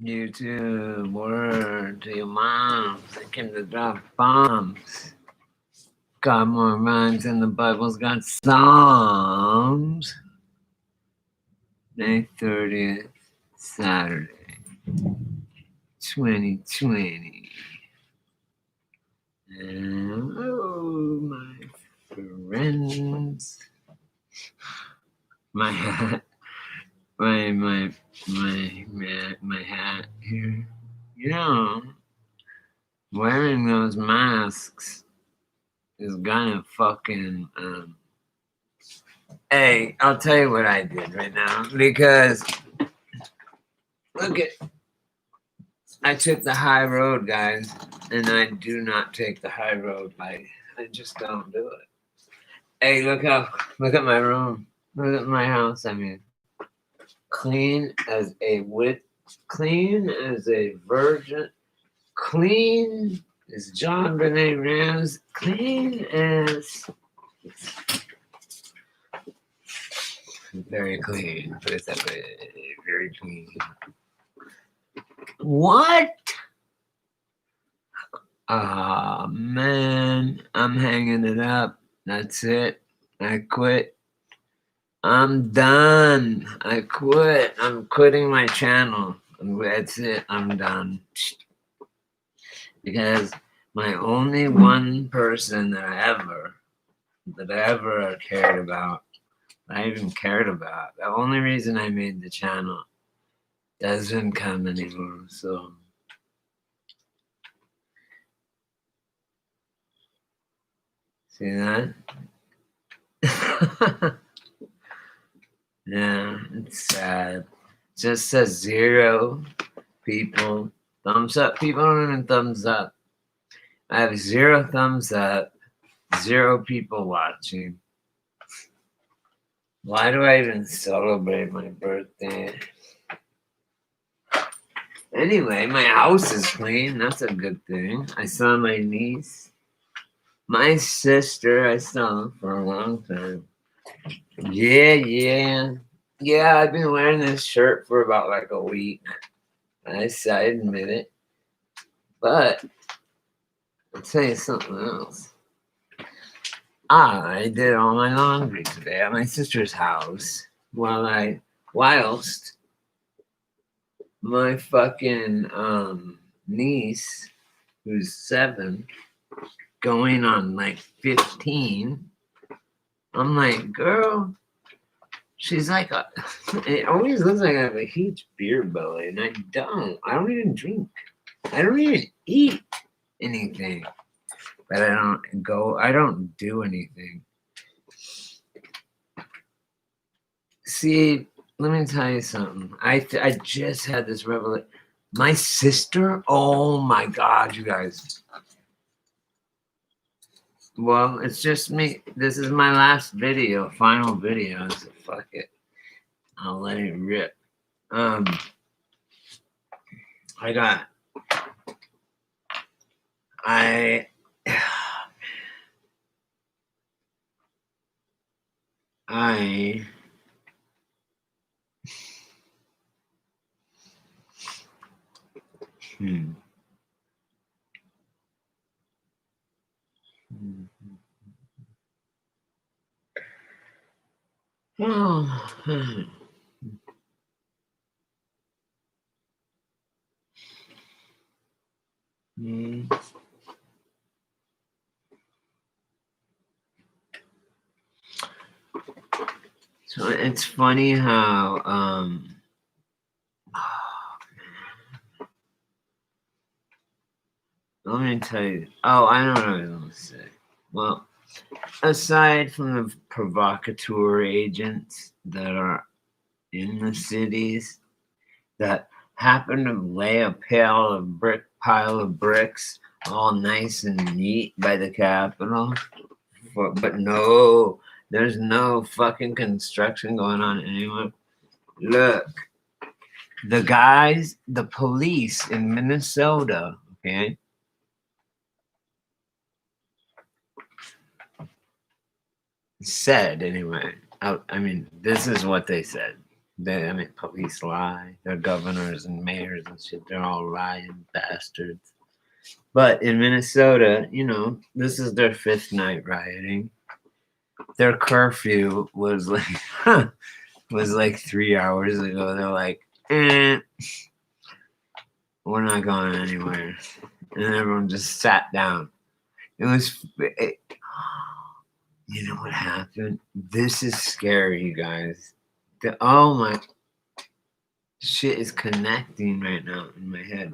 YouTube, word to your moms. They came to drop bombs. Got more rhymes than the Bible's got Psalms. May 30th, Saturday, 2020. Hello, my friends. My hat. My hat here. You know, wearing those masks is gonna fucking hey, I'll tell you what I did right now, because look at, I took the high road, guys, and I do not take the high road. I just don't do it. Hey, look at my room. Look at my house. I mean, clean as a virgin, clean as John Benet Rams, clean as very clean. Put it that way, very clean. What? Ah, man, I'm hanging it up. That's it. I quit. I'm done. I quit. I'm quitting my channel. That's it. I'm done. Because my only one person that I ever cared about, I even cared about, the only reason I made the channel doesn't come anymore. So see that? Yeah, it's sad. Just says 0 people. Thumbs up. People don't even thumbs up. I have 0 thumbs up, 0 people watching. Why do I even celebrate my birthday? Anyway, my house is clean. That's a good thing. I saw my niece. My sister, I saw for a long time. Yeah, I've been wearing this shirt for about like a week. I admit it. But I'll tell you something else. I did all my laundry today at my sister's house whilst my fucking niece, who's 7, going on like 15. I'm like, girl, she's like, it always looks like I have a huge beer belly, and I don't. I don't even drink. I don't even eat anything. But I don't do anything. See, let me tell you something. I just had this revelation. My sister, oh my God, you guys. Well, it's just me. This is my last video, final video. So fuck it. I'll let it rip. So it's funny how let me tell you. Oh, I don't know what I was going to say. Well, aside from the provocateur agents that are in the cities that happen to lay a pile of bricks all nice and neat by the Capitol, but no, there's no fucking construction going on anywhere. Look, the police in Minnesota, okay, said anyway. I mean, this is what they said. Police lie. Their governors and mayors and shit, they're all lying bastards. But in Minnesota, this is their fifth night rioting. Their curfew was like 3 hours ago. They're like, we're not going anywhere. And everyone just sat down. You know what happened? This is scary, you guys. Oh my shit is connecting right now in my head.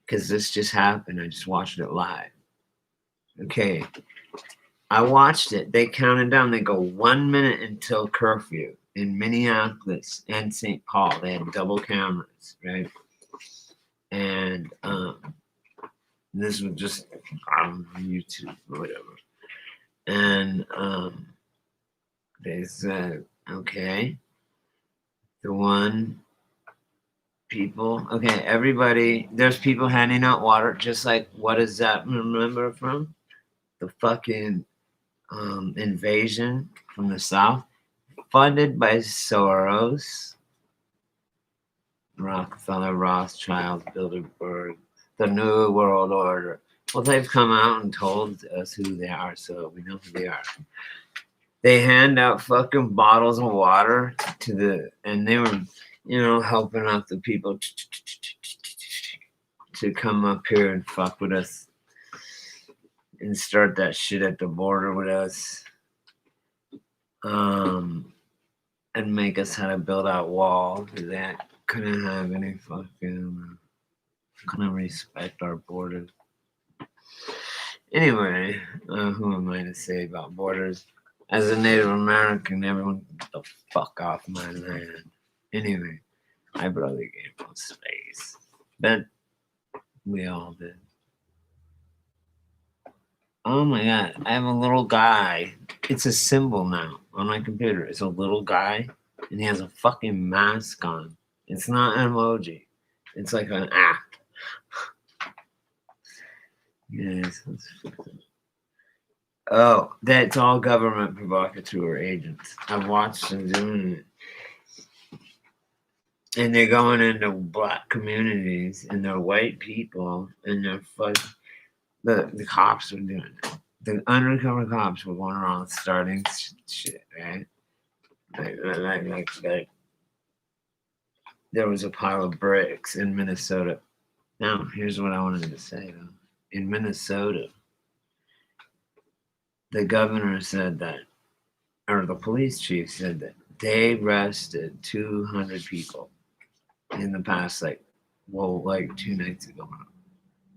Because this just happened. I just watched it live. Okay. I watched it. They counted down. They go 1 minute until curfew in Minneapolis and St. Paul. They had double cameras, right? And this was just on YouTube or whatever. And they said, okay, everybody, there's people handing out water, just like, what is that, remember from? The fucking invasion from the South, funded by Soros, Rockefeller, Rothschild, Bilderberg, the New World Order. Well, they've come out and told us who they are, so we know who they are. They hand out fucking bottles of water and they were, helping out the people to come up here and fuck with us and start that shit at the border with us. And make us how to build out walls. That couldn't have any fucking, couldn't respect our borders. Anyway, who am I to say about borders? As a Native American, everyone get the fuck off my land. Anyway, I brother gave no space. But we all did. Oh my god, I have a little guy. It's a symbol now on my computer. It's a little guy, and he has a fucking mask on. It's not an emoji. It's like an act. Yes. Oh, that's all government provocateur agents. I've watched them doing it. And they're going into black communities, and they're white people, and they're fucking... The cops were doing it. The undercover cops were going around starting shit, right? Like there was a pile of bricks in Minnesota. Now, here's what I wanted to say, though. In Minnesota, the governor said that, or the police chief said that they arrested 200 people in the past, 2 nights ago.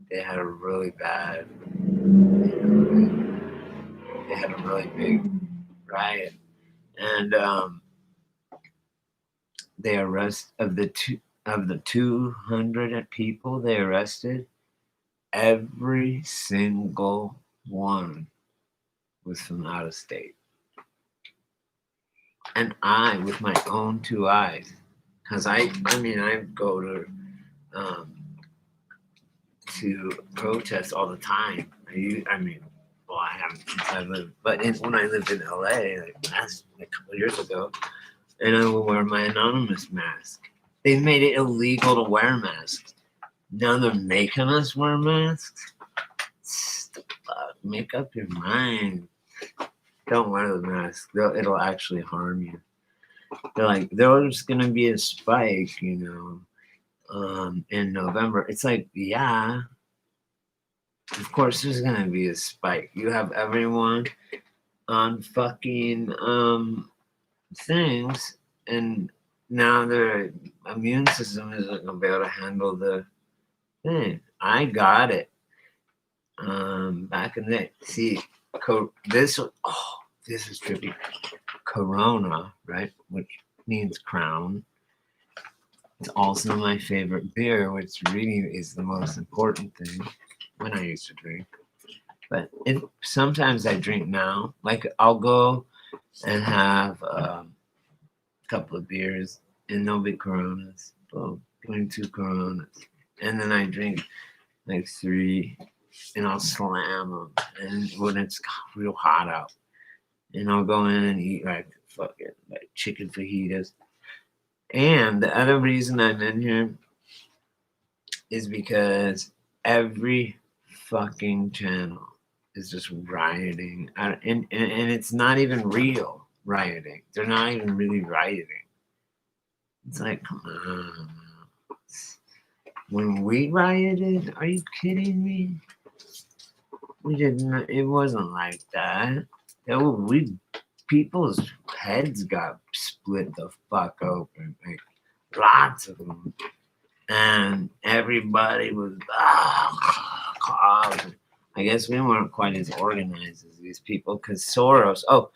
They had a really bad, they had a really big riot. And they arrest of the 200 people they arrested, every single one was from out of state. And I, with my own 2 eyes, because I go to protest all the time. I haven't since I lived, but when I lived in LA, a couple of years ago, and I would wear my anonymous mask. They made it illegal to wear masks. Now they're making us wear masks. Make up your mind. Don't wear the mask. It'll actually harm you. They're like, there's gonna be a spike, in November. It's like, yeah, of course there's gonna be a spike. You have everyone on fucking things, and now their immune system isn't gonna be able to handle the thing. I got it. Back in the day. See, this is trippy. Corona, right? Which means crown. It's also my favorite beer, which really is the most important thing when I used to drink. But sometimes I drink now. Like, I'll go and have a couple of beers, and they'll be Coronas. Well, 22 Coronas. And then I drink like 3, and I'll slam them. And when it's real hot out, and I'll go in and eat like chicken fajitas. And the other reason I'm in here is because every fucking channel is just rioting. And it's not even real rioting. They're not even really rioting. It's like, come on. When we rioted, are you kidding me? We didn't. It wasn't like that. People's heads got split the fuck open, like lots of them, and everybody was. I guess we weren't quite as organized as these people because Soros. Oh,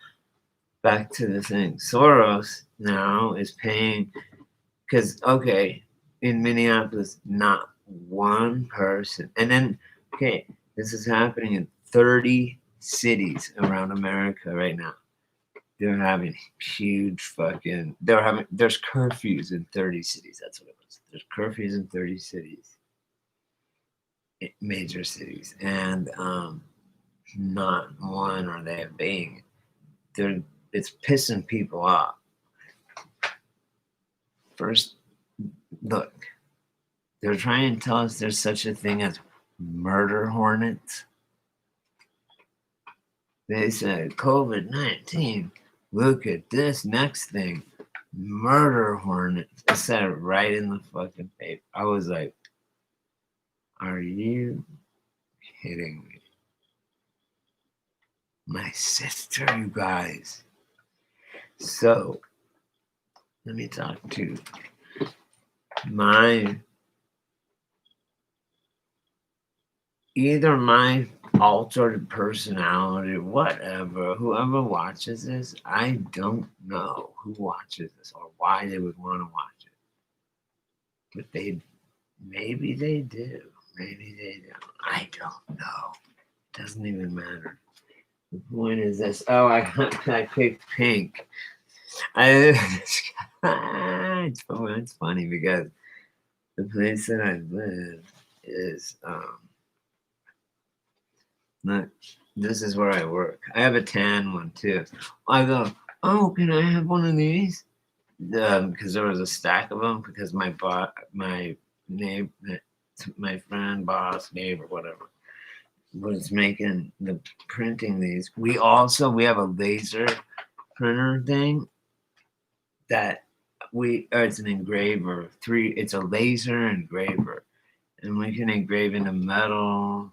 back to the thing. Soros now is paying because in Minneapolis, not one person, and then this is happening in 30 cities around America right now. They're having huge fucking. There's curfews in 30 cities. That's what it was. There's curfews in 30 cities, major cities, and not one are they obeying it. It's pissing people off. First, look, they're trying to tell us there's such a thing as murder hornets. They said COVID-19. Look at this next thing. Murder hornets. It said it right in the fucking paper. I was like, are you kidding me? My sister, you guys. So, let me talk to either my altered personality, whatever, whoever watches this, I don't know who watches this or why they would want to watch it. But maybe they do. Maybe they don't. I don't know. Doesn't even matter. The point is this. Oh, I picked pink. It's funny because the place that I live is not. This is where I work. I have a tan one too. I go, oh, can I have one of these? Because there was a stack of them. Because my friend, boss, neighbor, whatever, was printing these. We have a laser printer thing that it's an engraver. It's a laser engraver, and we can engrave into metal,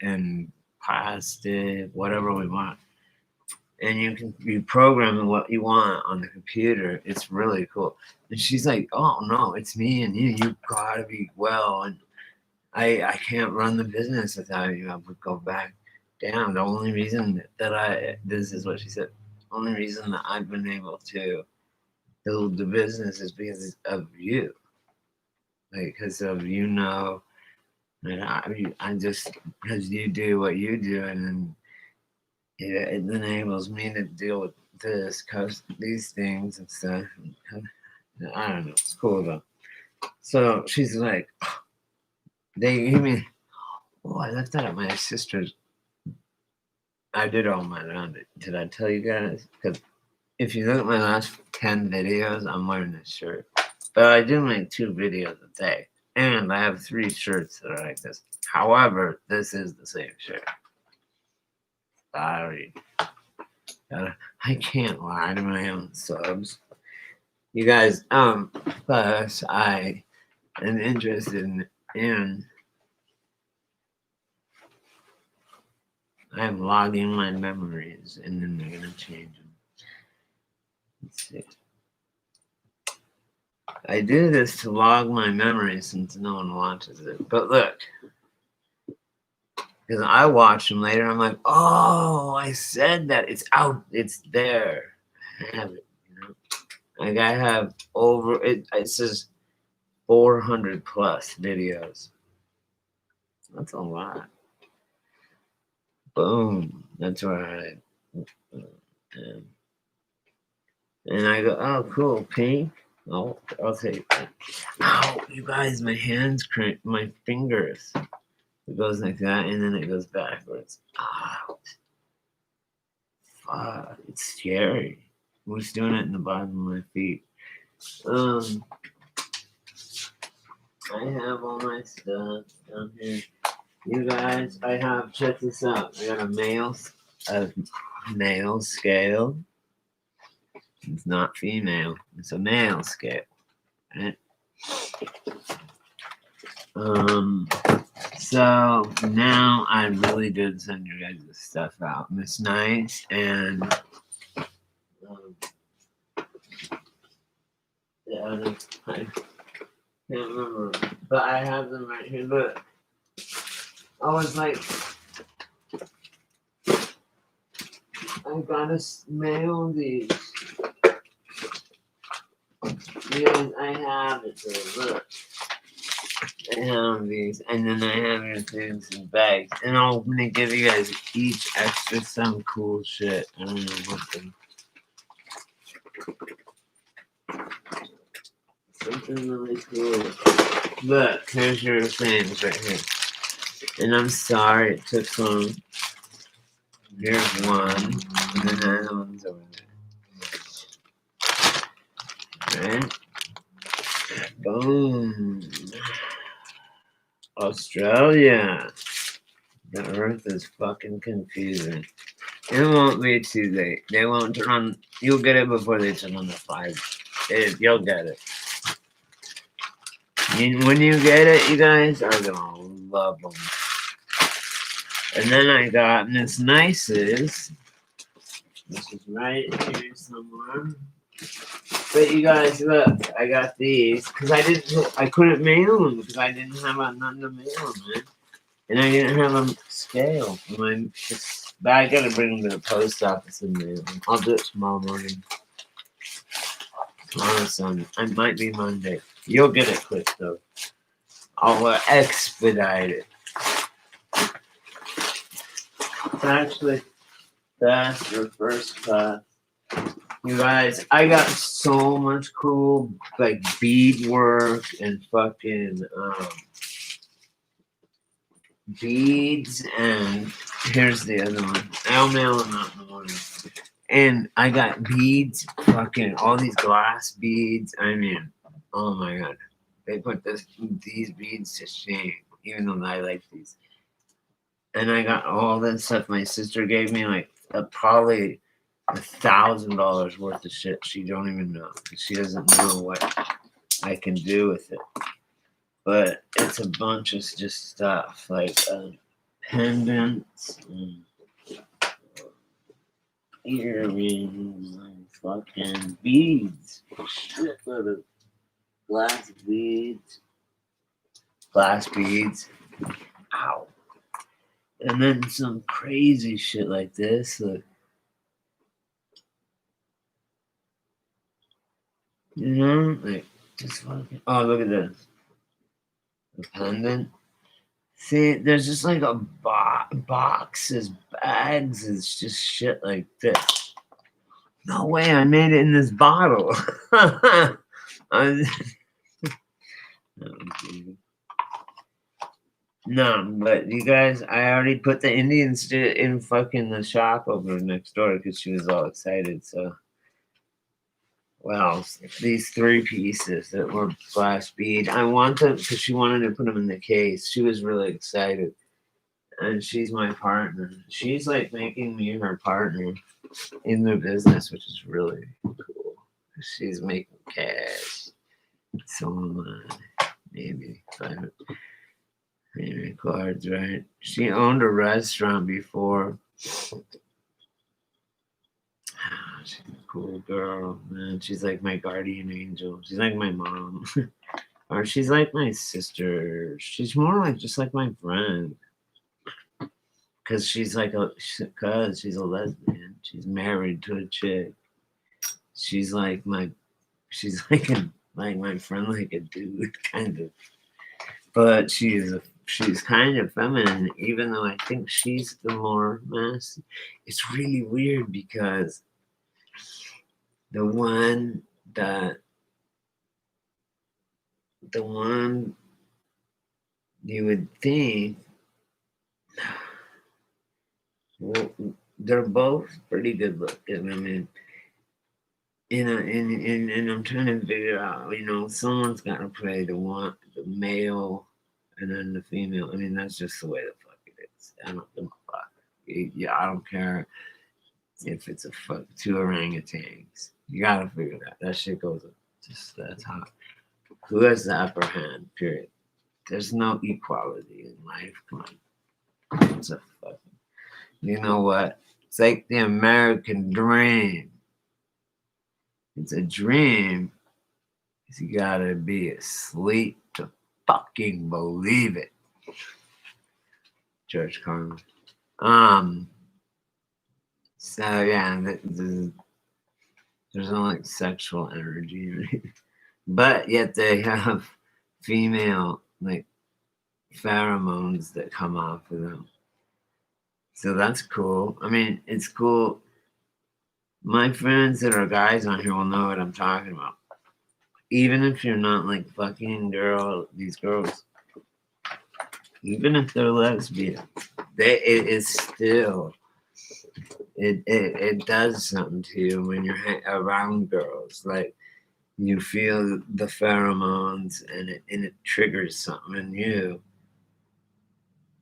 and plastic, whatever we want. And you program what you want on the computer. It's really cool. And she's like, oh no, it's me and you. You gotta be well. And I can't run the business without you. I would go back down. The only reason this is what she said. Only reason that I've been able to build the business is because of you. Because of and I just because you do what you do, and then it enables me to deal with these things and stuff. I don't know. It's cool though. So she's like, they gave me. Oh, I left that at my sister's. I did all my round. Did I tell you guys? Because if you look at my last 10 videos, I'm wearing this shirt. But I do make 2 videos a day. And I have 3 shirts that are like this. However, this is the same shirt. Sorry. I can't lie to my own subs. You guys, plus I am interested in I'm logging my memories, and then they're gonna change them. Let's see. I do this to log my memories since no one watches it. But look, because I watch them later, I'm like, oh, I said that. It's out. It's there. I have it. Like I have it says 400 plus videos. That's a lot. Boom. That's right. And I go, oh, cool, pink. I'll take that. Ow, you guys, my hands cramp, my fingers. It goes like that, and then it goes backwards. Ow. Fuck, it's scary. Who's doing it in the bottom of my feet? I have all my stuff down here. You guys, I have, check this out. I got a male scale. It's not female. It's a male scale. Right? So now I really did send you guys this stuff out. And it's nice, and yeah, I can't remember, but I have them right here. Look, I was like, I gotta mail these because I have it. So look, I have these, and then I have your things in bags, and I'm gonna give you guys each extra some cool shit. I don't know what the. Something really cool. Look, here's your things right here. And I'm sorry it took so long. Here's one. And then the other one's over there. Right? Boom. Australia. The earth is fucking confusing. It won't be too late. They won't turn on. You'll get it before they turn on the 5. You'll get it. When you get it, you guys are gonna love them. And then I got this nicest. This is right here somewhere. But you guys, look, I got these because I couldn't mail them because I didn't have none to mail them, man. And I didn't have a scale. But I gotta bring them to the post office and mail them. I'll do it tomorrow morning. Tomorrow Sunday. It might be Monday. You'll get it quick though. I'll expedite it. Actually, that's your first class. You guys, I got so much cool like beadwork and fucking beads, and here's the other one. I'll mail them out in the morning. And I got beads, fucking all these glass beads. I mean, oh my god, they put these beads to shame. Even though I like these. And I got all that stuff. My sister gave me like probably $1,000 worth of shit. She don't even know. She doesn't know what I can do with it. But it's a bunch of just stuff like pendants, and earrings, and fucking beads. Shitload of glass beads. Ow. And then some crazy shit like this. Look. You know? Like, just fucking. Oh, look at this. A pendant. See, there's just like a boxes, bags. It's just shit like this. No way, I made it in this bottle. No, but you guys, I already put the Indians in fucking the shop over next door because she was all excited. So, well, these 3 pieces that were glass bead, I want them because she wanted to put them in the case. She was really excited, and she's my partner. She's like making me her partner in the business, which is really cool. She's making cash. So am I. Maybe. Maybe cards, right? She owned a restaurant before. She's a cool girl, man. She's like my guardian angel. She's like my mom. Or she's like my sister. She's more like just like my friend. Cause she's like she's a lesbian. She's married to a chick. She's like my friend, like a dude, kind of. But she's kind of feminine, even though I think she's the more masculine. It's really weird because the one you would think, well, they're both pretty good looking. I mean, and I'm trying to figure out, someone's got to play the male, and then the female. I mean, that's just the way the fuck it is. I don't give a fuck. Yeah, I don't care if it's two orangutans. You gotta figure that. That shit goes up. Just that's how. Who has the upper hand? Period. There's no equality in life. Come on. It's a fucking. You know what? It's like the American dream. It's a dream. You gotta be asleep to fucking believe it. George Carlin. So yeah, there's no like sexual energy, right? But yet they have female like pheromones that come off of them. So that's cool. I mean, it's cool. My friends that are guys on here will know what I'm talking about. Even if you're not like fucking these girls, even if they're lesbian, it is still it does something to you when you're around girls. Like you feel the pheromones and it triggers something in you.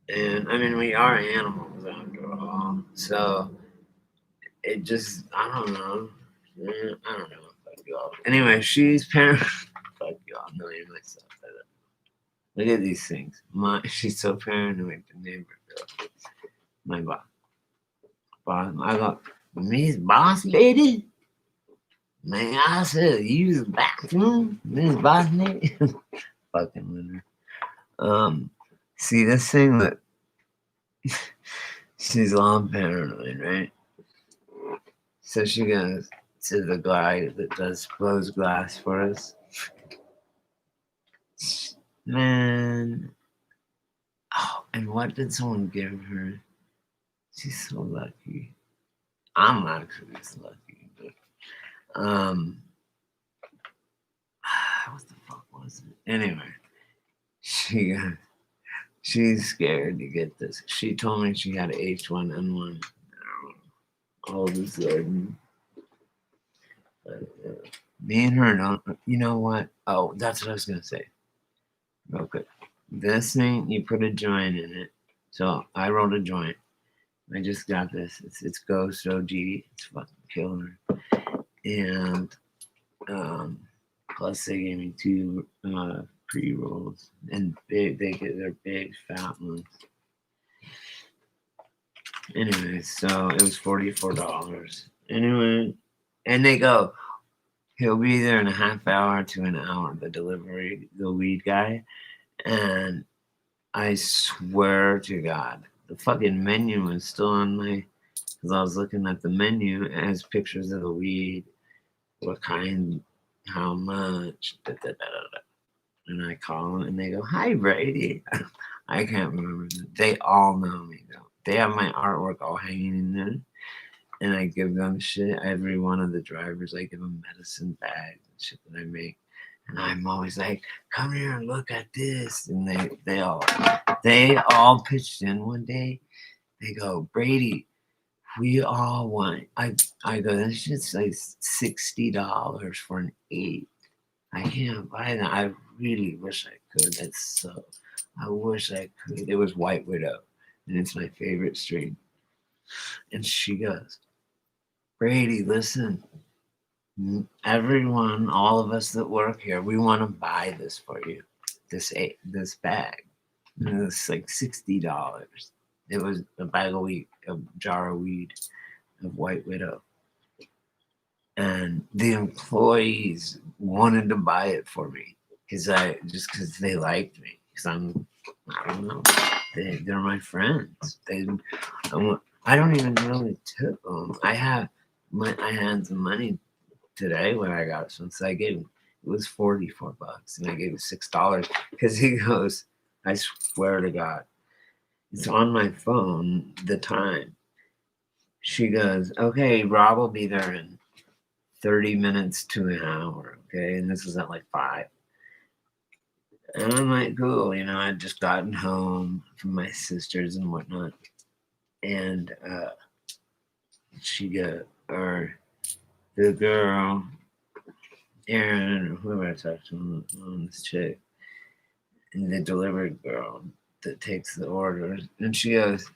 And I mean, we are animals after all, so it just I don't know. I don't know. Fuck y'all. Anyway, she's parent. Fuck y'all. I'm knowing myself. Look at these things. She's so paranoid. The neighbor girl. My boss. I got Miss Boss Lady. Man, I said use the bathroom, Miss Boss Lady. Fucking winner. See this thing that she's all paranoid, right? So she goes to the guy that blows glass for us. Man. Oh, and what did someone give her? She's so lucky. I'm actually just lucky, but what the fuck was it? Anyway, she's scared to get this. She told me she had H1N1. All of a sudden, me and her don't. You know what? Oh, that's what I was gonna say. Real quick, this thing you put a joint in it. So I rolled a joint. I just got this. It's Ghost OG. It's fucking killer. And plus they gave me two pre-rolls, and they're big fat ones. Anyway, so it was $44. Anyway, and they go, he'll be there in a half hour to an hour. The weed guy, and I swear to God, the fucking menu was still on because I was looking at the menu. It has pictures of the weed, what kind, how much, da, da, da, da. And I call them and they go, "Hi, Brady." I can't remember them. They all know me though. They have my artwork all hanging in there. And I give them shit. Every one of the drivers, I give them medicine bags and shit that I make. And I'm always like, "Come here and look at this." And they all pitched in one day. They go, "Brady, we all want." I go, "That shit's like $60 for an 8. I can't buy that. I really wish I could. I wish I could." It was White Widow, and it's my favorite strain. And she goes, "Brady, listen, everyone, all of us that work here, we want to buy this for you, this bag." And it was like $60. It was a bag of weed, a jar of weed, of White Widow. And the employees wanted to buy it for me because they liked me. Because I don't know, they're my friends. I don't even really tip them. I had some money today when I got it, so I gave him. It was $44, and I gave him $6 because he goes, "I swear to God, it's on my phone. The time." She goes, "Okay, Rob will be there in 30 minutes to an hour." Okay, and this was at like 5. And I'm like, cool, I'd just gotten home from my sisters and whatnot. And the girl Aaron, or whoever I talked to on this chick, and the delivery girl that takes the orders, and she goes,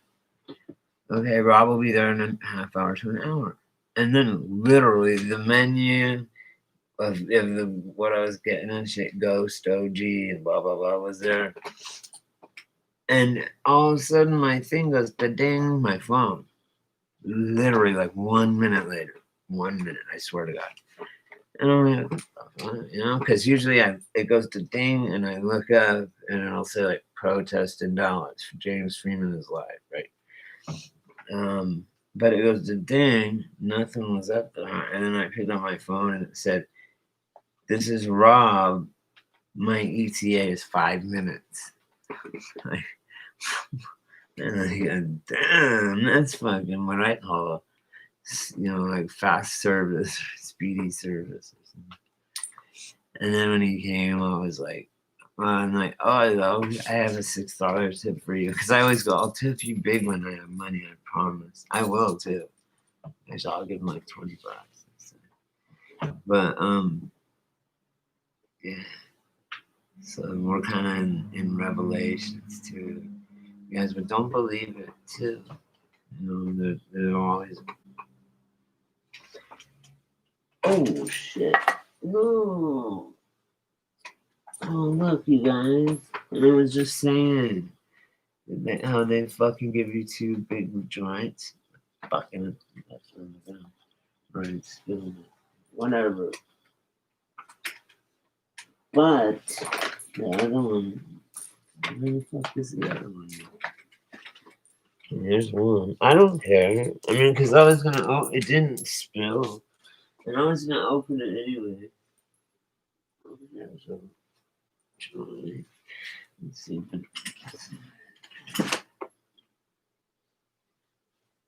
"Okay, Rob will be there in a half hour to an hour." And then literally the menu of the what I was getting and shit, Ghost, OG, and blah blah blah was there. And all of a sudden my thing goes ding, my phone. Literally like 1 minute later. 1 minute, I swear to God. And I'm like, because usually it goes to ding and I look up and it'll say like protest in Dallas. James Freeman is live, right? But it goes to ding, nothing was up there. And then I picked up my phone and it said, "This is Rob. My ETA is 5 minutes." And I go, damn, that's fucking what I call, like fast service, speedy service. And then when he came, I was like, I'm like, oh, I have a $6 tip for you. Because I always go, I'll tip you big when I have money, I promise. I will too. Actually, I'll give him like 20 bucks. But, yeah. So we're kind of in Revelations too. You guys, but don't believe it too. They're always. Oh shit! No. Oh look, you guys. And I was just saying how they fucking give you two big joints. Fucking right, whatever. But the other one. Where the fuck is the other one? There's one. I don't care. I mean, because I was gonna. Oh, it didn't spill, and I was gonna open it anyway. So, let's see.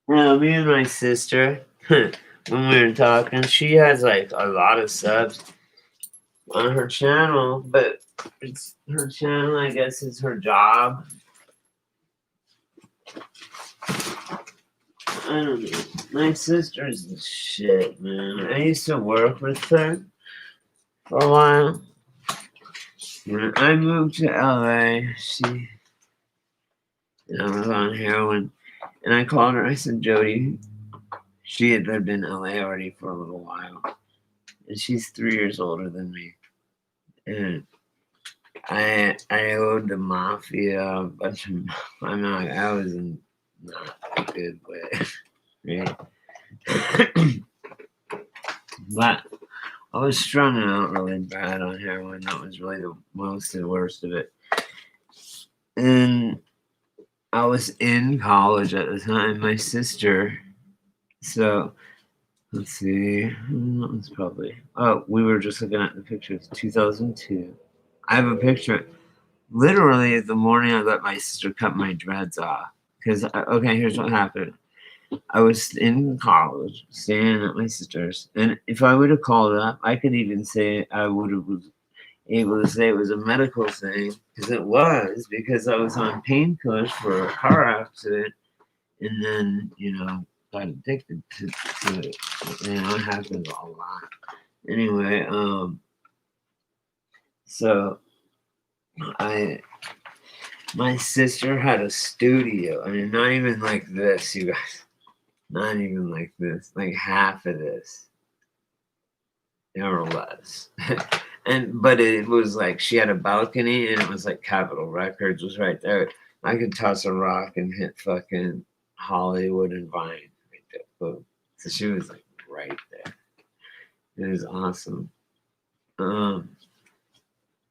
Now, me and my sister, when we were talking, she has like a lot of subs on her channel, but it's her channel. I guess is her job. I don't know. My sister's the shit, man. I used to work with her for a while. When I moved to LA, she was on heroin. And I called her. I said, Jody, she had lived in LA already for a little while. And she's 3 years older than me. And I owed the mafia a bunch of. I was in not a good way, right? But I was strung out really bad on heroin. That was really the worst of it. And I was in college at the time. My sister, so let's see, that was probably. Oh, we were just looking at the pictures. 2002. I have a picture. Literally, the morning I let my sister cut my dreads off. Because, okay, here's what happened. I was in college, staying at my sister's, and if I would have called up, I could even say I would have was able to say it was a medical thing, because it was, because I was on painkillers for a car accident, and then, got addicted to it. It happens a lot. Anyway, so my sister had a studio. I mean, not even like this, you guys. Not even like this. Like half of this. Or less. But it was like she had a balcony and it was like Capitol Records was right there. I could toss a rock and hit fucking Hollywood and Vine right there. Boom. So she was like right there. It was awesome.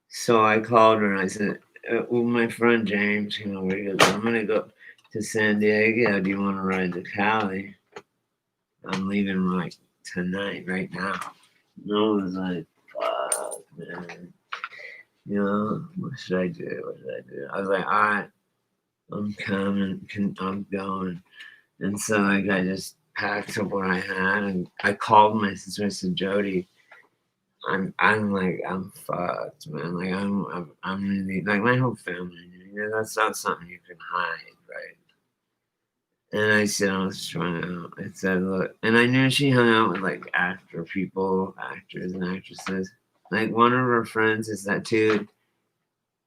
So I called her and I said, well, my friend James, I'm gonna go to San Diego. Do you want to ride to Cali? I'm leaving like tonight, right now. And I was like, fuck, man. What should I do? I was like, all right, I'm coming. I'm going. And so like I just packed up what I had and I called my sister. I said, Jody, I'm fucked, man. Like I'm really like my whole family. That's not something you can hide, right? And I said I was trying to. I said, look, and I knew she hung out with like actors and actresses. Like, one of her friends is that dude.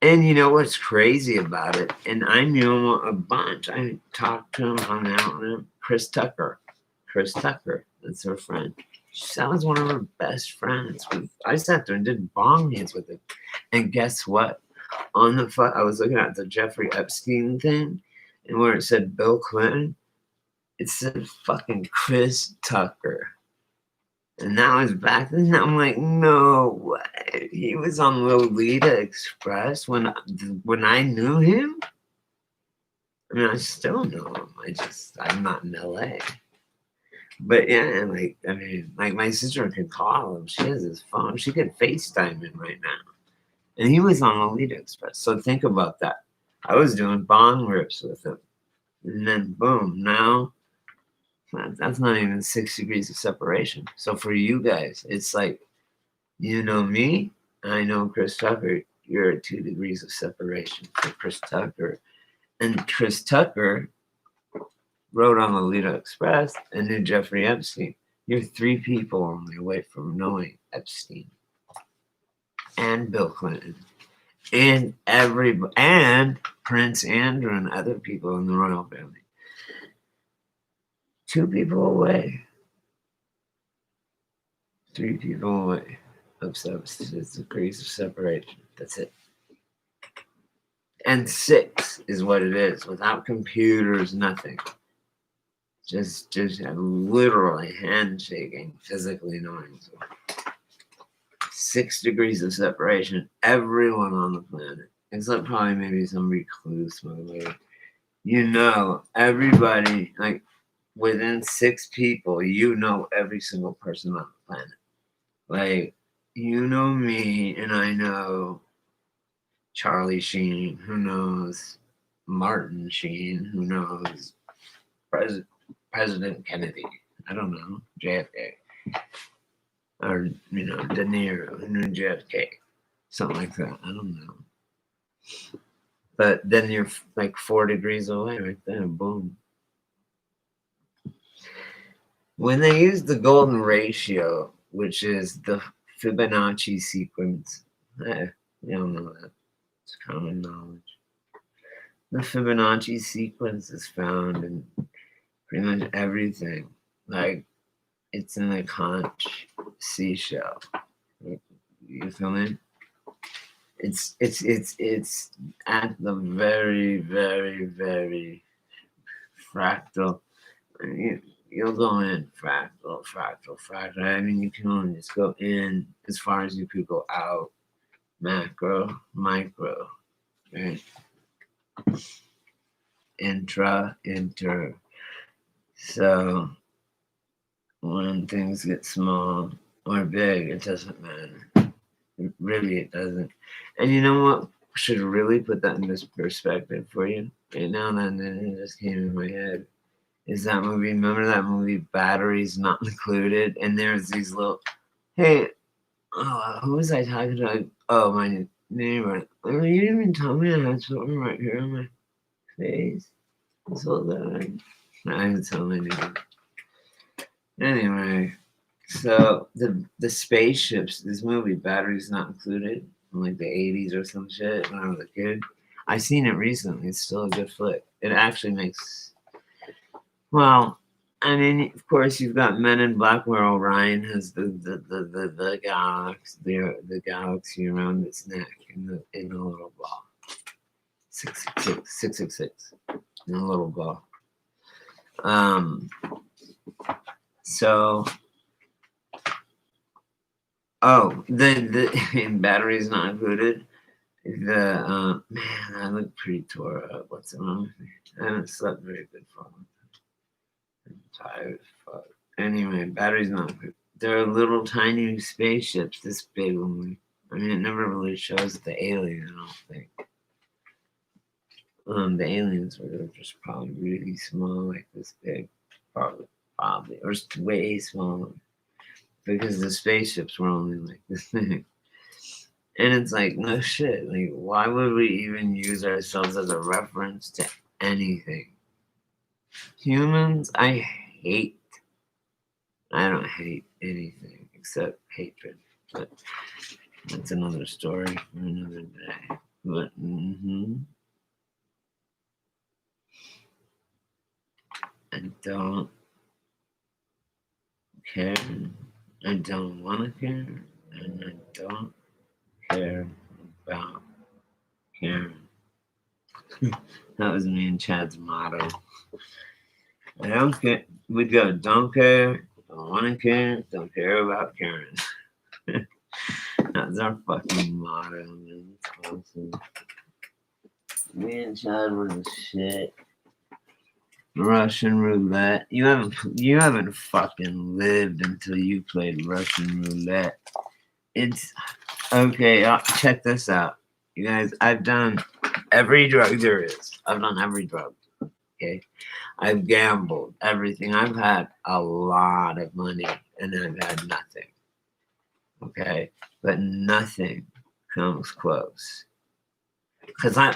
And you know what's crazy about it? And I knew him a bunch. I talked to him, hung out with him. Chris Tucker. Chris Tucker. That's her friend. That was one of her best friends. I sat there and did bong hits with him. And guess what? On the I was looking at the Jeffrey Epstein thing, and where it said Bill Clinton, it said fucking Chris Tucker. And that was back then. I'm like, no way. He was on Lolita Express when I knew him. I mean, I still know him. I'm not in LA. But yeah, like, I mean, like, my sister can call him. She has his phone. She could FaceTime him right now. And he was on Lolita Express. So think about that. I was doing bong rips with him. And then boom, now that's not even 6 degrees of separation. So for you guys, it's like, you know me, I know Chris Tucker, you're at 2 degrees of separation for Chris Tucker. And Chris Tucker wrote on Lolita Express and knew Jeffrey Epstein. You're 3 people only away from knowing Epstein and Bill Clinton and and Prince Andrew and other people in the royal family. 2 people away. 3 people away of 6 degrees of separation. That's it. And 6 is what it is, without computers, nothing. Just literally handshaking, physically knowing. So 6 degrees of separation, everyone on the planet, except probably maybe some recluse movie. You know, everybody, like, within 6 people, you know every single person on the planet. Like, you know me, and I know Charlie Sheen, who knows Martin Sheen, who knows President Kennedy, I don't know, JFK, or, you know, De Niro, who knew JFK, something like that, I don't know. But then you're like 4 degrees away right there, boom. When they use the golden ratio, which is the Fibonacci sequence, you don't know that. It's common knowledge. The Fibonacci sequence is found in pretty much everything. Like, it's in the conch seashell. You feel me? It's at the very, very, very fractal. You'll go in fractal. I mean, you can only just go in as far as you could go out. Macro, micro, right? Intra, inter. So when things get small or big, it doesn't matter. Really, it doesn't. And you know what should really put that in this perspective for you? Right now, that it just came in my head. Is that movie? Remember that movie, Batteries Not Included? And there's these little, hey, who was I talking to? Oh, my neighbor. Oh, you didn't even tell me I had something right here on my face. This whole thing. I didn't tell my neighbor. Anyway, so the spaceships, this movie, Batteries Not Included, from like the 80s or some shit when I was a kid. I seen it recently. It's still a good flick. It actually makes, well, I mean, of course, you've got Men in Black where Orion has the galaxy around its neck in a little ball. 666 in a little ball. So, the Batteries Not Included. Man, I look pretty tore up. What's wrong with me? I haven't slept very good for a long time. I'm tired as fuck. Anyway, Batteries Not Included. They're little tiny spaceships, this big only. I mean, it never really shows the alien, I don't think. The aliens were just probably really small, like this big, probably, or way smaller, because the spaceships were only like this thing. And it's like, no shit. Like, why would we even use ourselves as a reference to anything? Humans, I don't hate anything except hatred. But That's another story for another day. But I don't care. I don't want to care, and I don't care about caring. That was me and Chad's motto. I don't care. We'd go, don't care, don't want to care, don't care about caring. That's our fucking motto, man. It's awesome. Me and Chad were the shit. Russian roulette. You haven't fucking lived until you played Russian roulette. It's okay. Check this out, you guys. I've done every drug there is. I've done every drug. Okay, I've gambled everything. I've had a lot of money and I've had nothing. Okay, but nothing comes close. Because I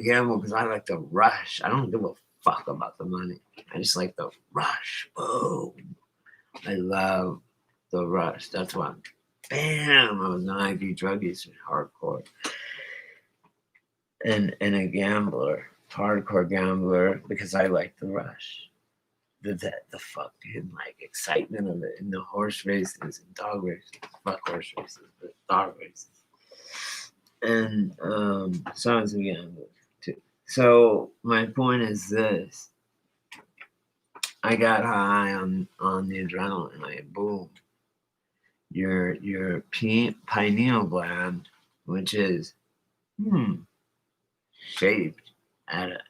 gamble because I like to rush. I don't give a fuck about the money. I just like the rush. Boom. I love the rush. That's why bam, I was an IV drug user, hardcore. And a gambler, hardcore gambler, because I like the rush. The fucking like excitement of it in the horse races and dog races. Fuck horse races, but dog races. And so I was a gambler too. So my point is this. I got high on the adrenaline, like boom. Your pineal gland, which is shaped at a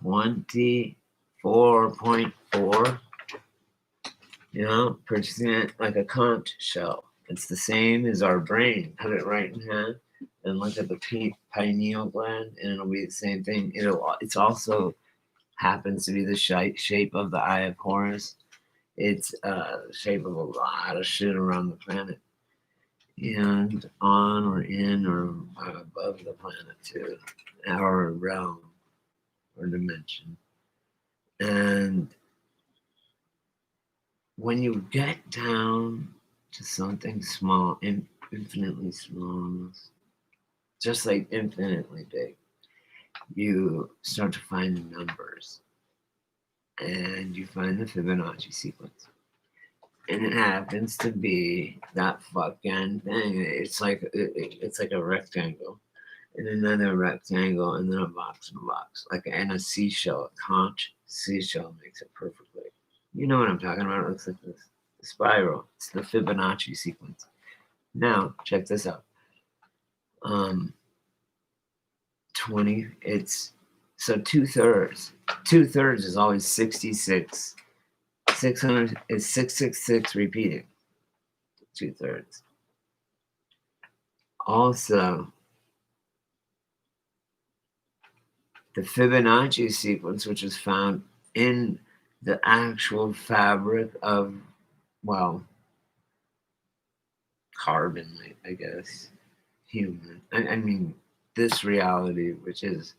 24.4, purchasing it like a conch shell. It's the same as our brain. Put it right in hand and look at the pineal gland, and it'll be the same thing. It's also happens to be the shape of the Eye of Horus. It's the shape of a lot of shit around the planet, and on or in or above the planet too, our realm or dimension. And when you get down to something small, infinitely small, just like infinitely big, you start to find numbers, and you find the Fibonacci sequence. And it happens to be that fucking thing. It's like a rectangle, and another rectangle, and then a box and a box, like and a seashell, a conch seashell makes it perfectly. You know what I'm talking about? It looks like this. The spiral. It's the Fibonacci sequence. Now check this out. 20. It's so 2/3. 2/3 is always 66. 600 is 666 repeating. 2/3. Also, the Fibonacci sequence, which is found in the actual fabric of, well, carbon, I guess, human. I mean, this reality, which is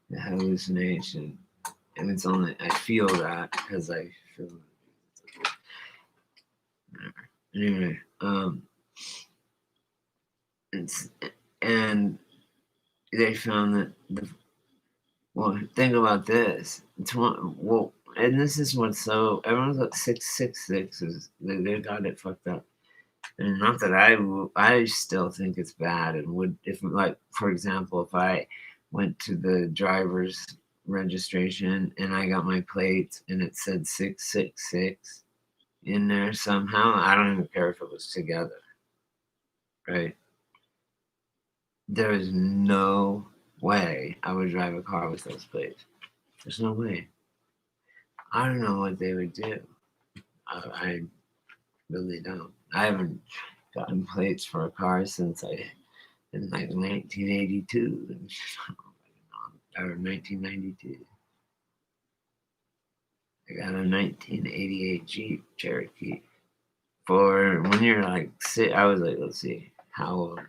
the hallucination. And it's only, I feel that because I feel it. Anyway, and they found that well, think about this. And this is what's so everyone's like 666 is they got it fucked up. And not that I still think it's bad and would if like for example if I went to the driver's registration and I got my plates and it said 666 in there somehow, I don't even care if it was together, right? There is no way I would drive a car with those plates. There's no way. I don't know what they would do. I really don't. I haven't gotten plates for a car since in like 1982 or 1992. I got a 1988 Jeep Cherokee. For when you're like I was like, let's see, how old?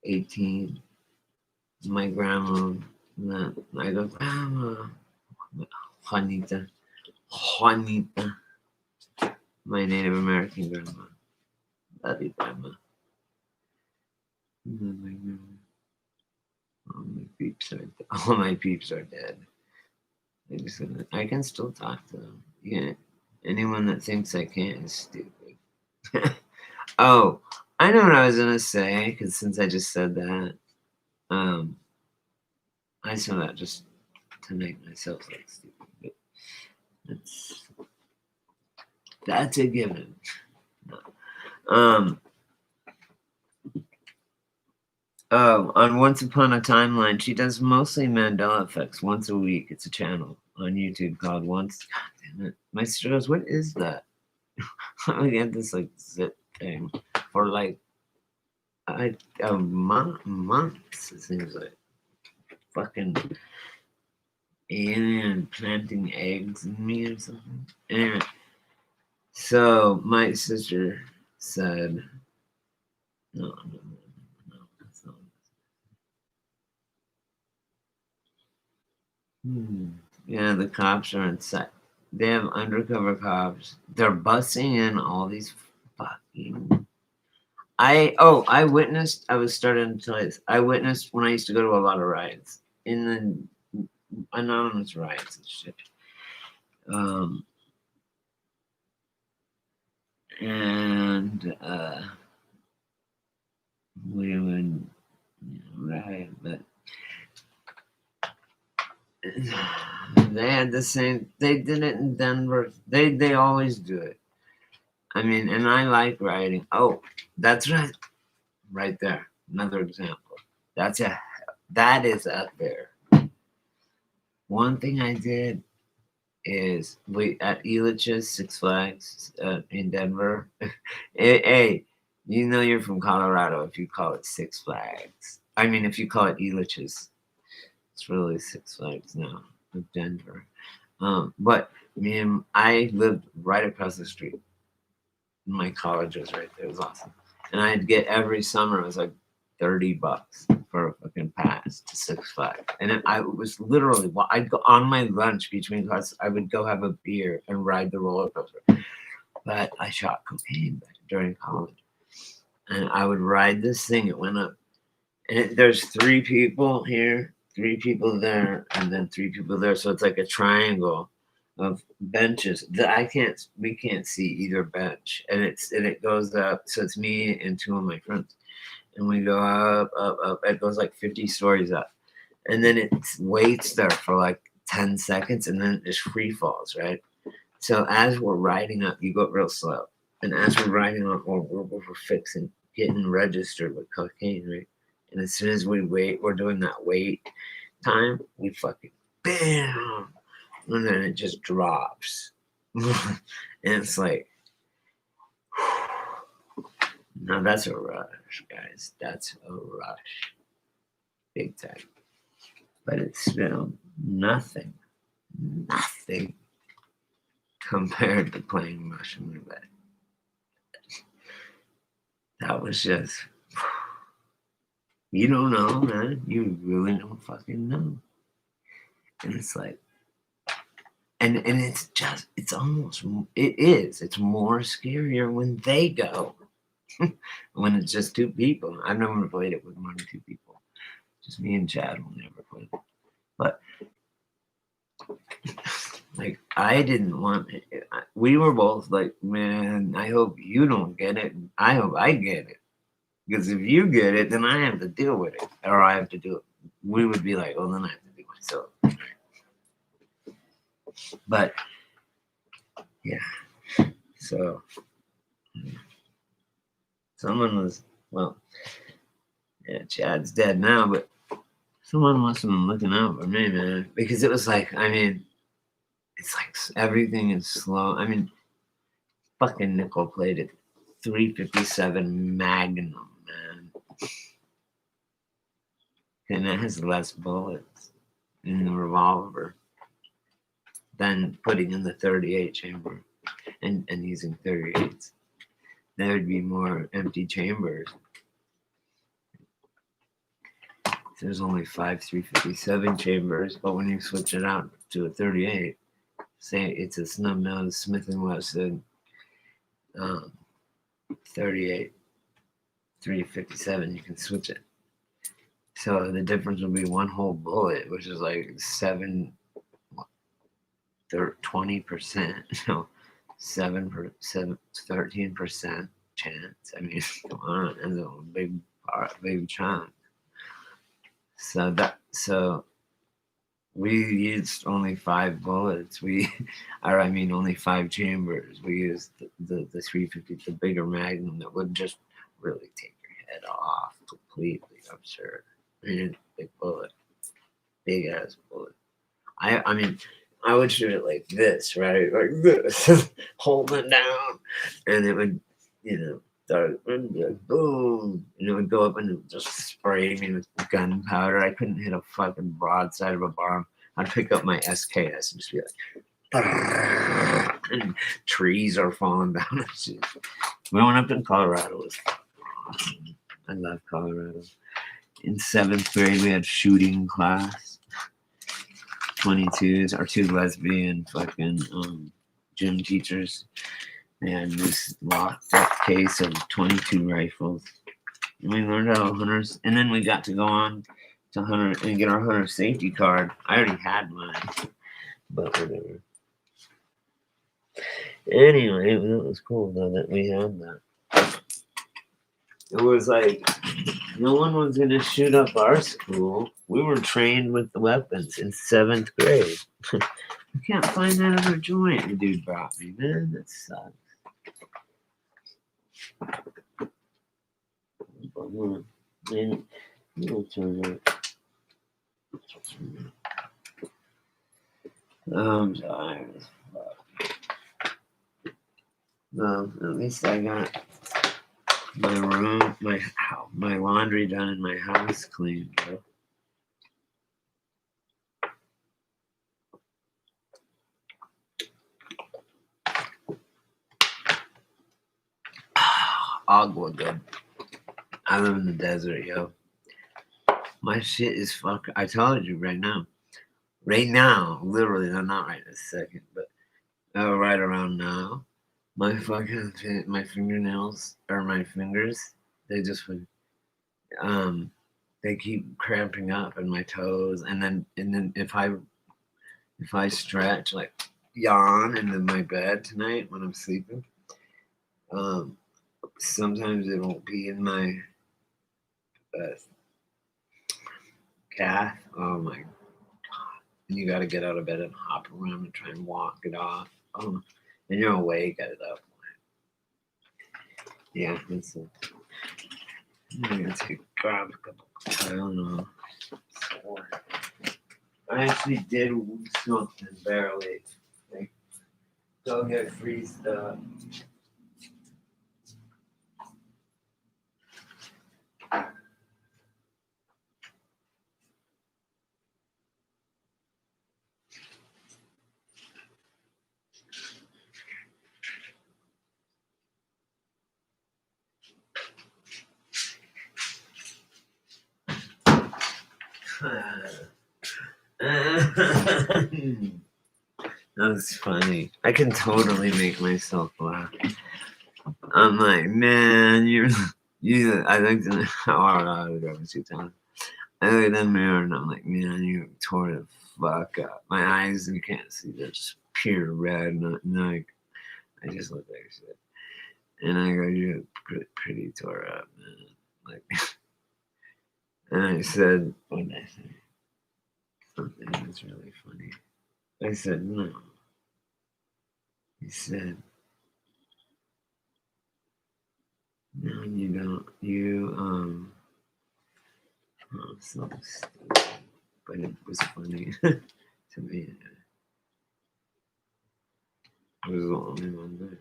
18. My grandma, I go, Grandma, Juanita, my Native American grandma, love you, Grandma. All my peeps are dead. I can still talk to them. Yeah. Anyone that thinks I can't is stupid. Oh, I know what I was gonna say, because since I just said that, I said that just to make myself look stupid. But that's a given. No. Oh, on Once Upon a Timeline, she does mostly Mandela effects once a week. It's a channel on YouTube called Once. God damn it. My sister goes, what is that? I get this like zip thing for like a month. It seems like fucking alien planting eggs in me or something. Anyway, so my sister said, no, that's not. Yeah, the cops are inside. They have undercover cops. They're busting in all these fucking. I witnessed. I was starting to tell you this. I witnessed when I used to go to a lot of riots in the anonymous riots and shit. And we would riot, but they had the same. They did it in Denver. They always do it. I mean, and I like rioting. Oh, that's right there. Another example. That is up there. One thing I did is we at Elitch's Six Flags in Denver. Hey, you know you're from Colorado if you call it Six Flags. I mean, if you call it Elitch's, it's really Six Flags now of Denver. But I lived right across the street. My college was right there. It was awesome, and I'd get every summer. It was like $30 for a fucking pass to Six Flags. And I was literally, I'd go on my lunch between classes, I would go have a beer and ride the roller coaster. But I shot cocaine during college. And I would ride this thing. It went up. And there's 3 people here, 3 people there, and then 3 people there. So it's like a triangle of benches that we can't see either bench. And it goes up. So it's me and 2 of my friends. And we go up, up, up. It goes like 50 stories up. And then it waits there for like 10 seconds and then it just free falls, right? So as we're riding up, you go real slow. And as we're riding up, we're getting registered with cocaine, right? And as soon as we wait, we're doing that wait time, we fucking bam. And then it just drops. And it's like, now that's a rush, guys. That's a rush. Big time. But it's still nothing compared to playing Russian roulette. That was just, you don't know, man. You really don't fucking know. And it's like, and it's more scarier when they go. When it's just 2 people. I've never played it with more than 2 people. Just me and Chad will never play it. But like I didn't want it. We were both like, man, I hope you don't get it. I hope I get it. Because if you get it, then I have to deal with it. Or I have to do it. We would be like, well, then I have to do it myself. But yeah. So someone was, well, yeah, Chad's dead now, but someone must have been looking out for me, man. Because it was like, I mean, it's like everything is slow. I mean, fucking nickel plated 357 Magnum, man. And it has less bullets in the revolver than putting in the 38 chamber and using 38s. There would be more empty chambers. There's only 5 357 chambers, but when you switch it out to a 38, say it's a snub nose Smith & Wesson 38. 357, you can switch it. So the difference will be one whole bullet, which is like 20%. So 13% chance. I mean, come on, that's a big chunk. So we used only 5 bullets. Only 5 chambers. We used the 350, the bigger Magnum that would just really take your head off completely. I'm sure. I mean, big bullet, big ass bullet. I would shoot it like this, right? Like this, hold it down, and it would, start boom, and it would go up and it would just spray me with gunpowder. I couldn't hit a fucking broadside of a bomb. I'd pick up my SKS and just be like, and trees are falling down. Growing up in Colorado was awesome. I love Colorado. In 7th grade, we had shooting class. 22s, our 2 lesbian fucking gym teachers. And this locked up case of 22 rifles. And we learned how hunters, and then we got to go on to hunter and get our hunter safety card. I already had mine, but whatever. Anyway, it was cool though that we had that. It was like no one was gonna shoot up our school. We were trained with the weapons in 7th grade. I can't find that other joint the dude brought me, man. That sucks. Man, you'll turn it. I'm tired as fuck. Well, at least I got my room, my laundry done and my house cleaned, bro. Agua good. I live in the desert, yo. My shit is fuck. I told you right now. Right now, literally, not right this second, but right around now, my fingernails or my fingers, they just they keep cramping up in my toes, and then if I stretch, like yawn into my bed tonight when I'm sleeping, sometimes it won't be in my calf. Oh my god! And you got to get out of bed and hop around and try and walk it off. Oh, and you're awake at that point. Yeah, that's it. I'm gonna grab a couple. I don't know. I actually did something barely. Like, go get free stuff. That's funny. I can totally make myself laugh. I'm like, man, you. I looked in the I was driving 2 times. I looked in the mirror and I'm like, man, you tore the fuck up. My eyes, you can't see, they're just pure red. And like, I just look like shit. And I go, you're pretty tore up, man. Like, and I said, what did I say? Something that's really funny. I said, no. He said, no, you don't. So stupid. But it was funny to me. I was the only one there.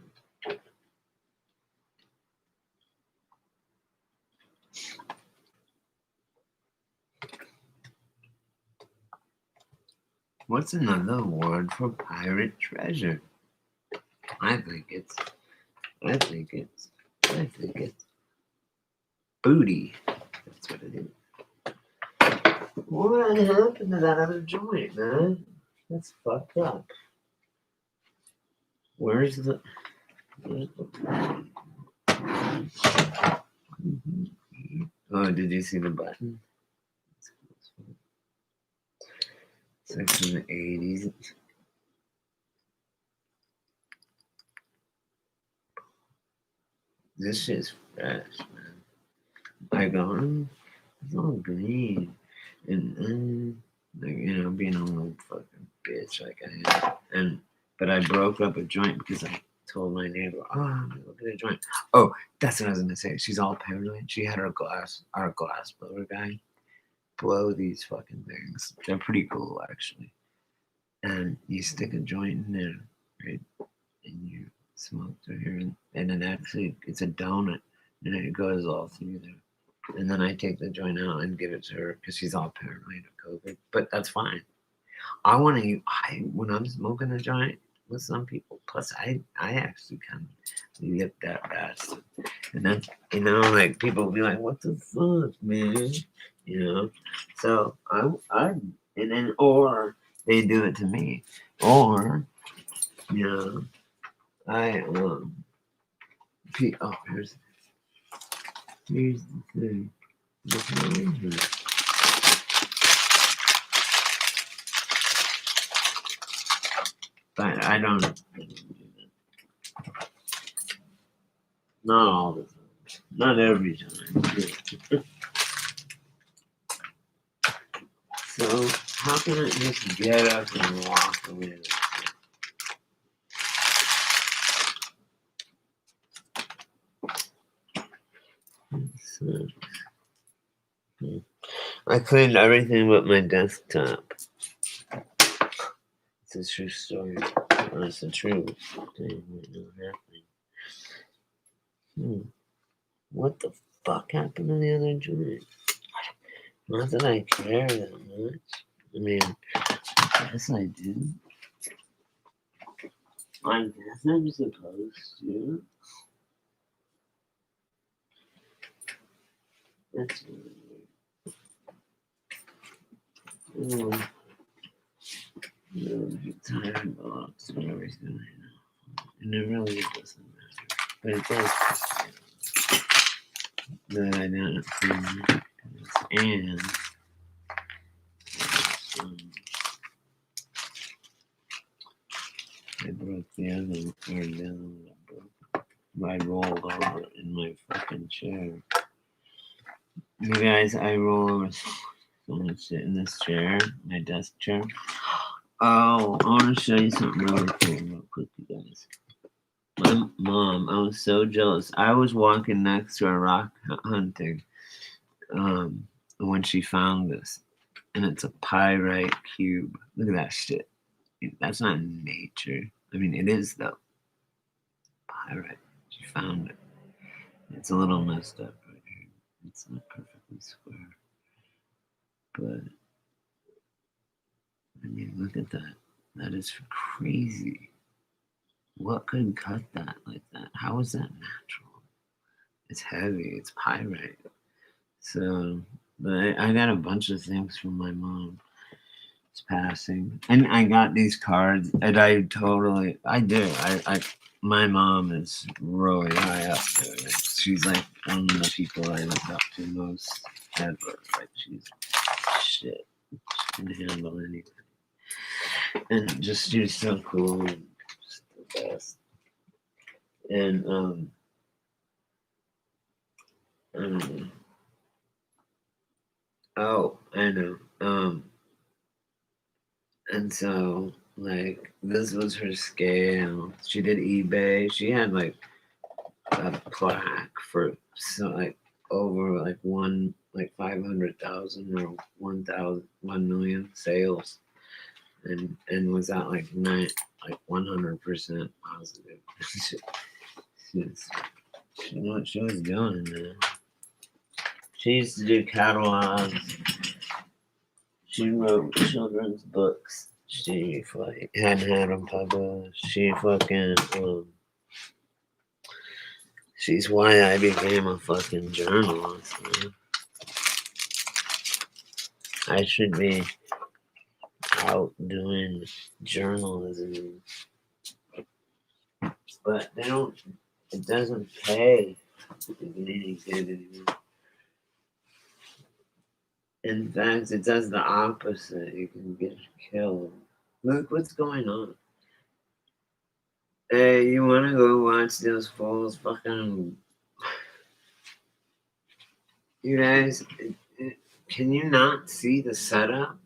What's another word for pirate treasure? I think it's booty. That's what it is. What happened to that other joint, man? That's fucked up. Where's the Oh, did you see the button? It's like from the 80s. This shit's fresh, man. I go, it's all green. And like, being a little fucking bitch like I am. But I broke up a joint because I told my neighbor, oh, I'm gonna look at a joint. Oh, that's what I was gonna say. She's all paranoid. She had our glass blower guy blow these fucking things. They're pretty cool, actually. And you stick a joint in there, right? And you smoke through here, and then actually it's a donut, and it goes all through there. And then I take the joint out and give it to her because she's all paranoid of COVID. But that's fine. When I'm smoking a joint with some people, plus I actually kind of lip that bastard. And then, like people will be like, what the fuck, man? So and then, or they do it to me. Or, I, here's the thing. But I don't. Not all the time. Not every time. So how can I just get up and walk away? So, I cleaned everything but my desktop. It's a true story. It's a true thing right now happening. What the fuck happened to the other joint? Not that I care that much. I mean, yes, I do. I guess I'm supposed to. That's weird. Tired box, whatever's going on. And it really doesn't matter. But it does that I didn't clean. And I broke the other part down. I rolled over in my fucking chair. You guys, I roll over so much shit in this chair, my desk chair. Oh, I want to show you something really cool real quick, you guys. My mom, I was so jealous. I was walking next to her rock hunting when she found this. And it's a pyrite cube. Look at that shit. That's not nature. I mean, it is, though. Pyrite. She found it. It's a little messed up right here. It's not perfectly square. But, I mean, look at that. That is crazy. What could cut that like that? How is that natural? It's heavy. It's pyrite. So, but I got a bunch of things from my mom. It's passing, and I got these cards, and I do. My mom is really high up there. She's like one of the people I look up to most ever. Like she's shit. She can handle anything, and just she's so cool and just the best. And oh, I know. And so, like, this was her scale. She did eBay. She had, like, a plaque for, over, 500,000 or 1 million sales. And was at, 100% positive. She knew what she was doing, man. She used to do catalogs. She wrote children's books. She hadn't had them published. She's why I became a fucking journalist, man. I should be out doing journalism. But it doesn't pay to get any good anymore. In fact, it does the opposite. You can get killed. Look what's going on. Hey, you wanna go watch those fools fucking... You guys, can you not see the setup?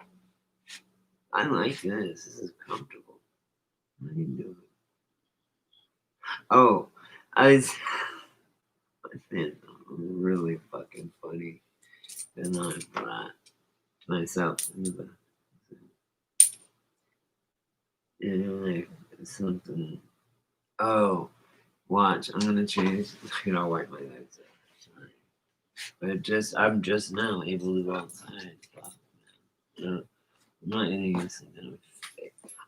I like this. This is comfortable. What are you doing? Oh, I was... Man, I'm really fucking funny. And I brought myself in the back. And like something... Oh, watch. I'm gonna change... I'll wipe my legs out. Sorry. But I'm just now able to go outside. I'm not eating this thing.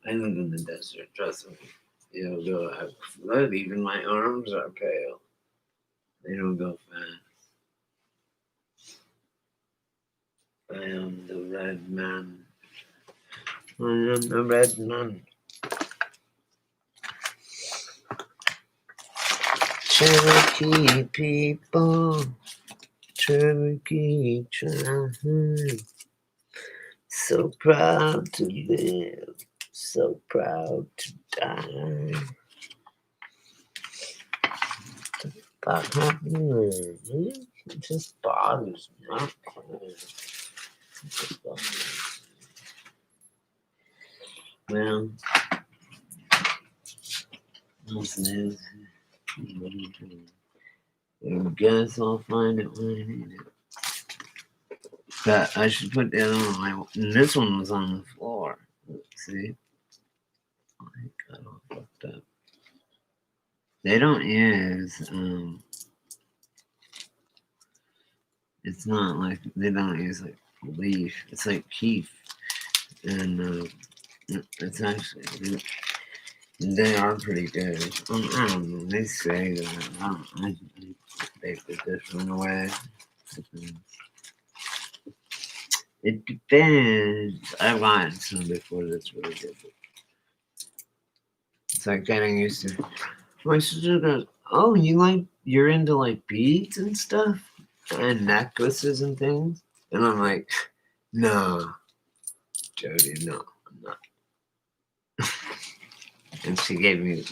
I live in the desert, trust me. It'll go out. Look, even my arms are pale. They don't go fast. I am the red man. I am the red man. Cherokee people. Cherokee tribe. So proud to live. So proud to die. What happened? It just bothers me. Well, listen, I guess I'll find it when I need it. But I should put that on. This one was on the floor. See? I got all fucked up. They don't use, it's not like, they don't use like leaf. It's like keef. And it's actually, they are pretty good. I don't know. They say that. I bake the different way. It depends. I've gotten some before that's really good. It's like getting used to. My sister goes, "Oh, you're into like beads and stuff and necklaces and things," and I'm like, "No, Jody, no, I'm not." And she gave me,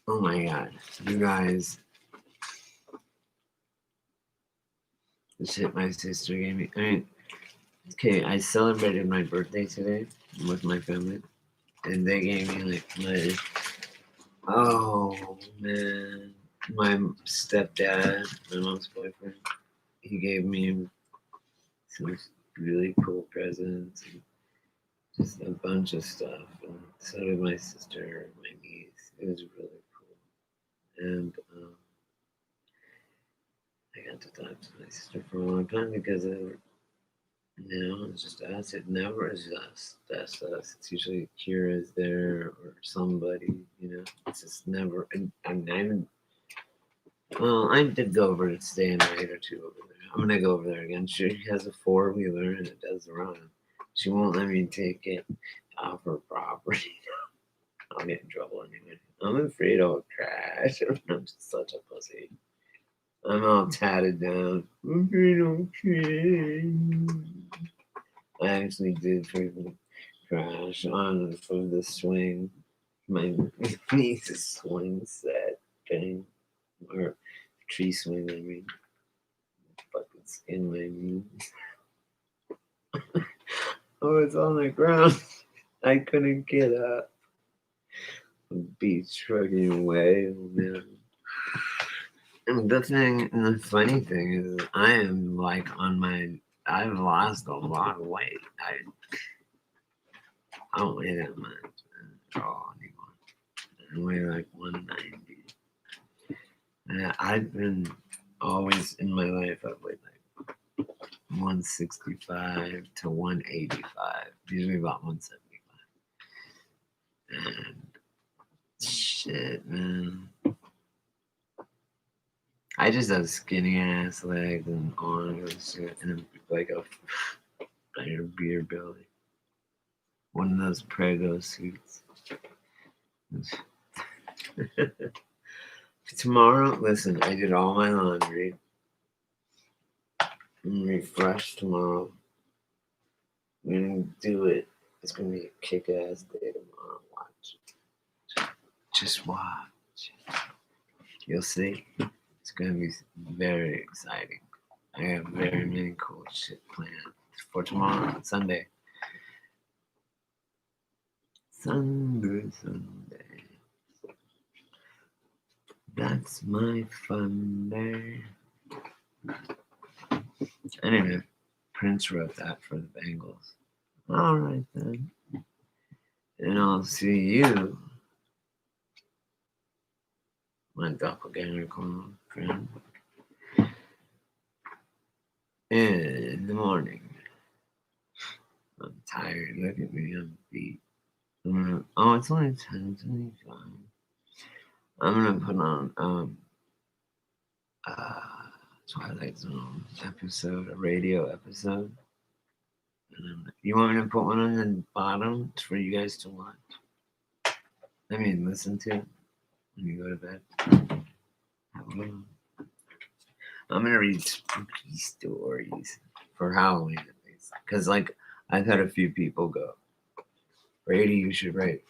oh my god, you guys, the shit my sister gave me. I mean, okay, I celebrated my birthday today with my family, and they gave me like oh man, my stepdad, my mom's boyfriend, he gave me some really cool presents and just a bunch of stuff. And so did my sister and my niece. It was really cool. And I got to talk to my sister for a long time because it's just us. It never is just us. It's usually Kira's there or somebody, It's just never. And I did go over to stay a night or two over there. I'm gonna go over there again. She has a 4-wheeler and it does run. She won't let me take it off her property. I'll get in trouble anyway. I'm afraid I'll crash. I'm just such a pussy. I'm all tatted down. I'm afraid I'll crash. I actually did freaking crash on from the swing. My niece's swing set thing. Or tree swing, I mean. Fucking skin my knees. Oh, it's on the ground. I couldn't get up. Be trucking away, man. And the funny thing is, I am like I've lost a lot of weight. I don't weigh that much at all anymore. I weigh like 190. And I've been always in my life, I've weighed like 165 to 185, usually about 175. And shit, man. I just have skinny ass legs and arms and shit, and like a beer belly. One of those Prego suits. Tomorrow, listen, I did all my laundry. I'm refreshed tomorrow. We're gonna do it. It's gonna be a kick-ass day tomorrow. Watch. Just watch. You'll see. It's gonna be very exciting. I have very many cool shit planned for tomorrow, Sunday. Sunday. That's my fun day. Anyway, Prince wrote that for the Bengals. All right then. And I'll see you, my doppelganger clone friend, in the morning. I'm tired. Look at me. I'm beat. It's only 10. It's only 5. I'm gonna put on Twilight Zone episode, a radio episode. You want me to put one on the bottom for you guys to watch? I mean, listen to when you go to bed. I'm gonna read spooky stories for Halloween at least, because like I've had a few people go, Brady, you should read,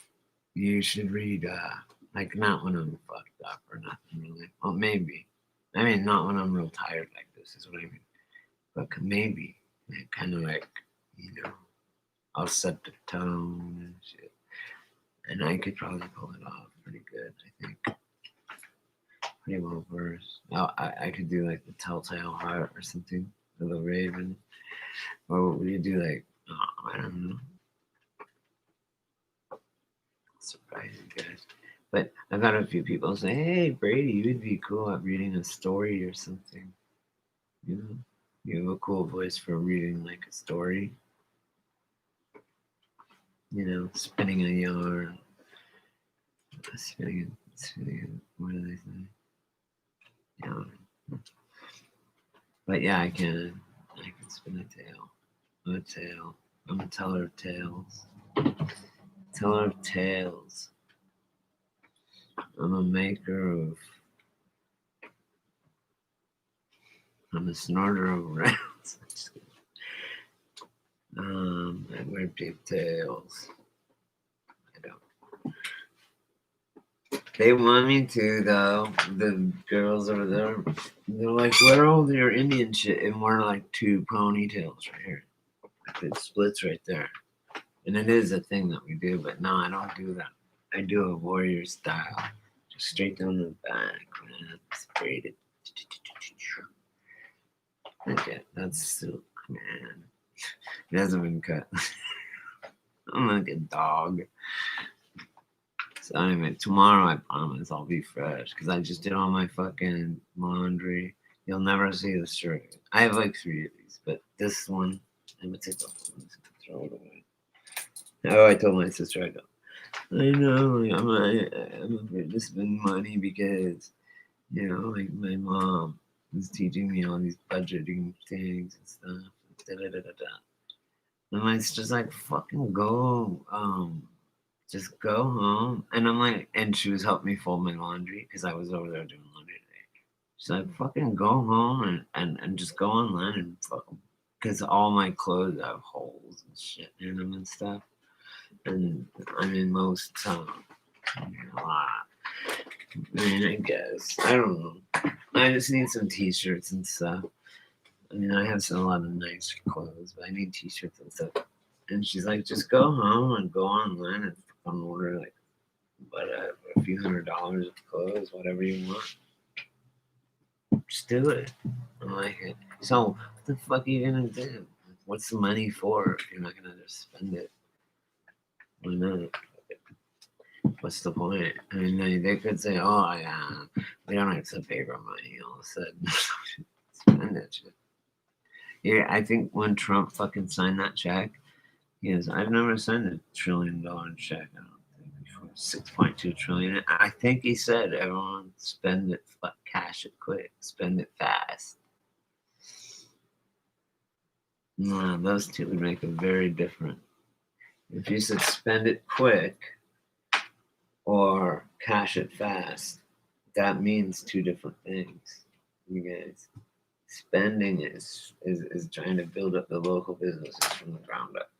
like not when I'm fucked up or nothing really. Well, maybe. I mean, not when I'm real tired like this is what I mean. But maybe, kind of like, I'll set the tone and shit. And I could probably pull it off pretty good, I think. Pretty well versed. I could do like the Telltale Heart or something, or the Raven. Or what would you do like, I don't know. Surprise you guys. But I've had a few people say, hey, Brady, you'd be cool at reading a story or something. You have a cool voice for reading like a story. Spinning a yarn. Spinning, what do they say? Yarn. But yeah, I can spin a tale. I'm a tale. I'm a teller of tales. Teller of tales. I'm a maker of. I'm a snorter of rounds. I wear pigtails. I don't. They want me to, though. The girls over there, they're like, wear all your Indian shit and wear like 2 ponytails right here. It splits right there. And it is a thing that we do, but no, I don't do that. I do a warrior style. Just straight down the back, man. Braided. Okay, that's silk, man. It hasn't been cut. I'm like a dog. So anyway, tomorrow I promise I'll be fresh because I just did all my fucking laundry. You'll never see this shirt. I have like 3 of these, but this one, I'm gonna take off one and throw it away. Oh, I told my sister I go. I know, like, I'm afraid to spend money because, like my mom was teaching me all these budgeting things and stuff. And it's just like fucking go, just go home. And I'm like, and she was helping me fold my laundry because I was over there doing laundry today. She's like, fucking go home and just go online and fucking, because all my clothes have holes and shit in them and stuff. And I mean, most a lot. I mean, I guess. I don't know. I just need some t-shirts and stuff. I mean, I have a lot of nice clothes, but I need t-shirts and stuff. And she's like, just go home and go online and fucking order like whatever, a few $100s of clothes, whatever you want. Just do it. I like it. So, what the fuck are you gonna do? What's the money for if you're not gonna just spend it? Why not? What's the point? I mean, they could say, oh, yeah, we don't accept paper money. All of a sudden, spend that shit. Yeah, I think when Trump fucking signed that check, I've never signed a $1 trillion check, I don't think, before. 6.2 trillion. I think he said, everyone spend it, cash it quick, spend it fast. No, those two would make it very different. If you said spend it quick or cash it fast, that means 2 different things, you guys. spending is trying to build up the local businesses from the ground up.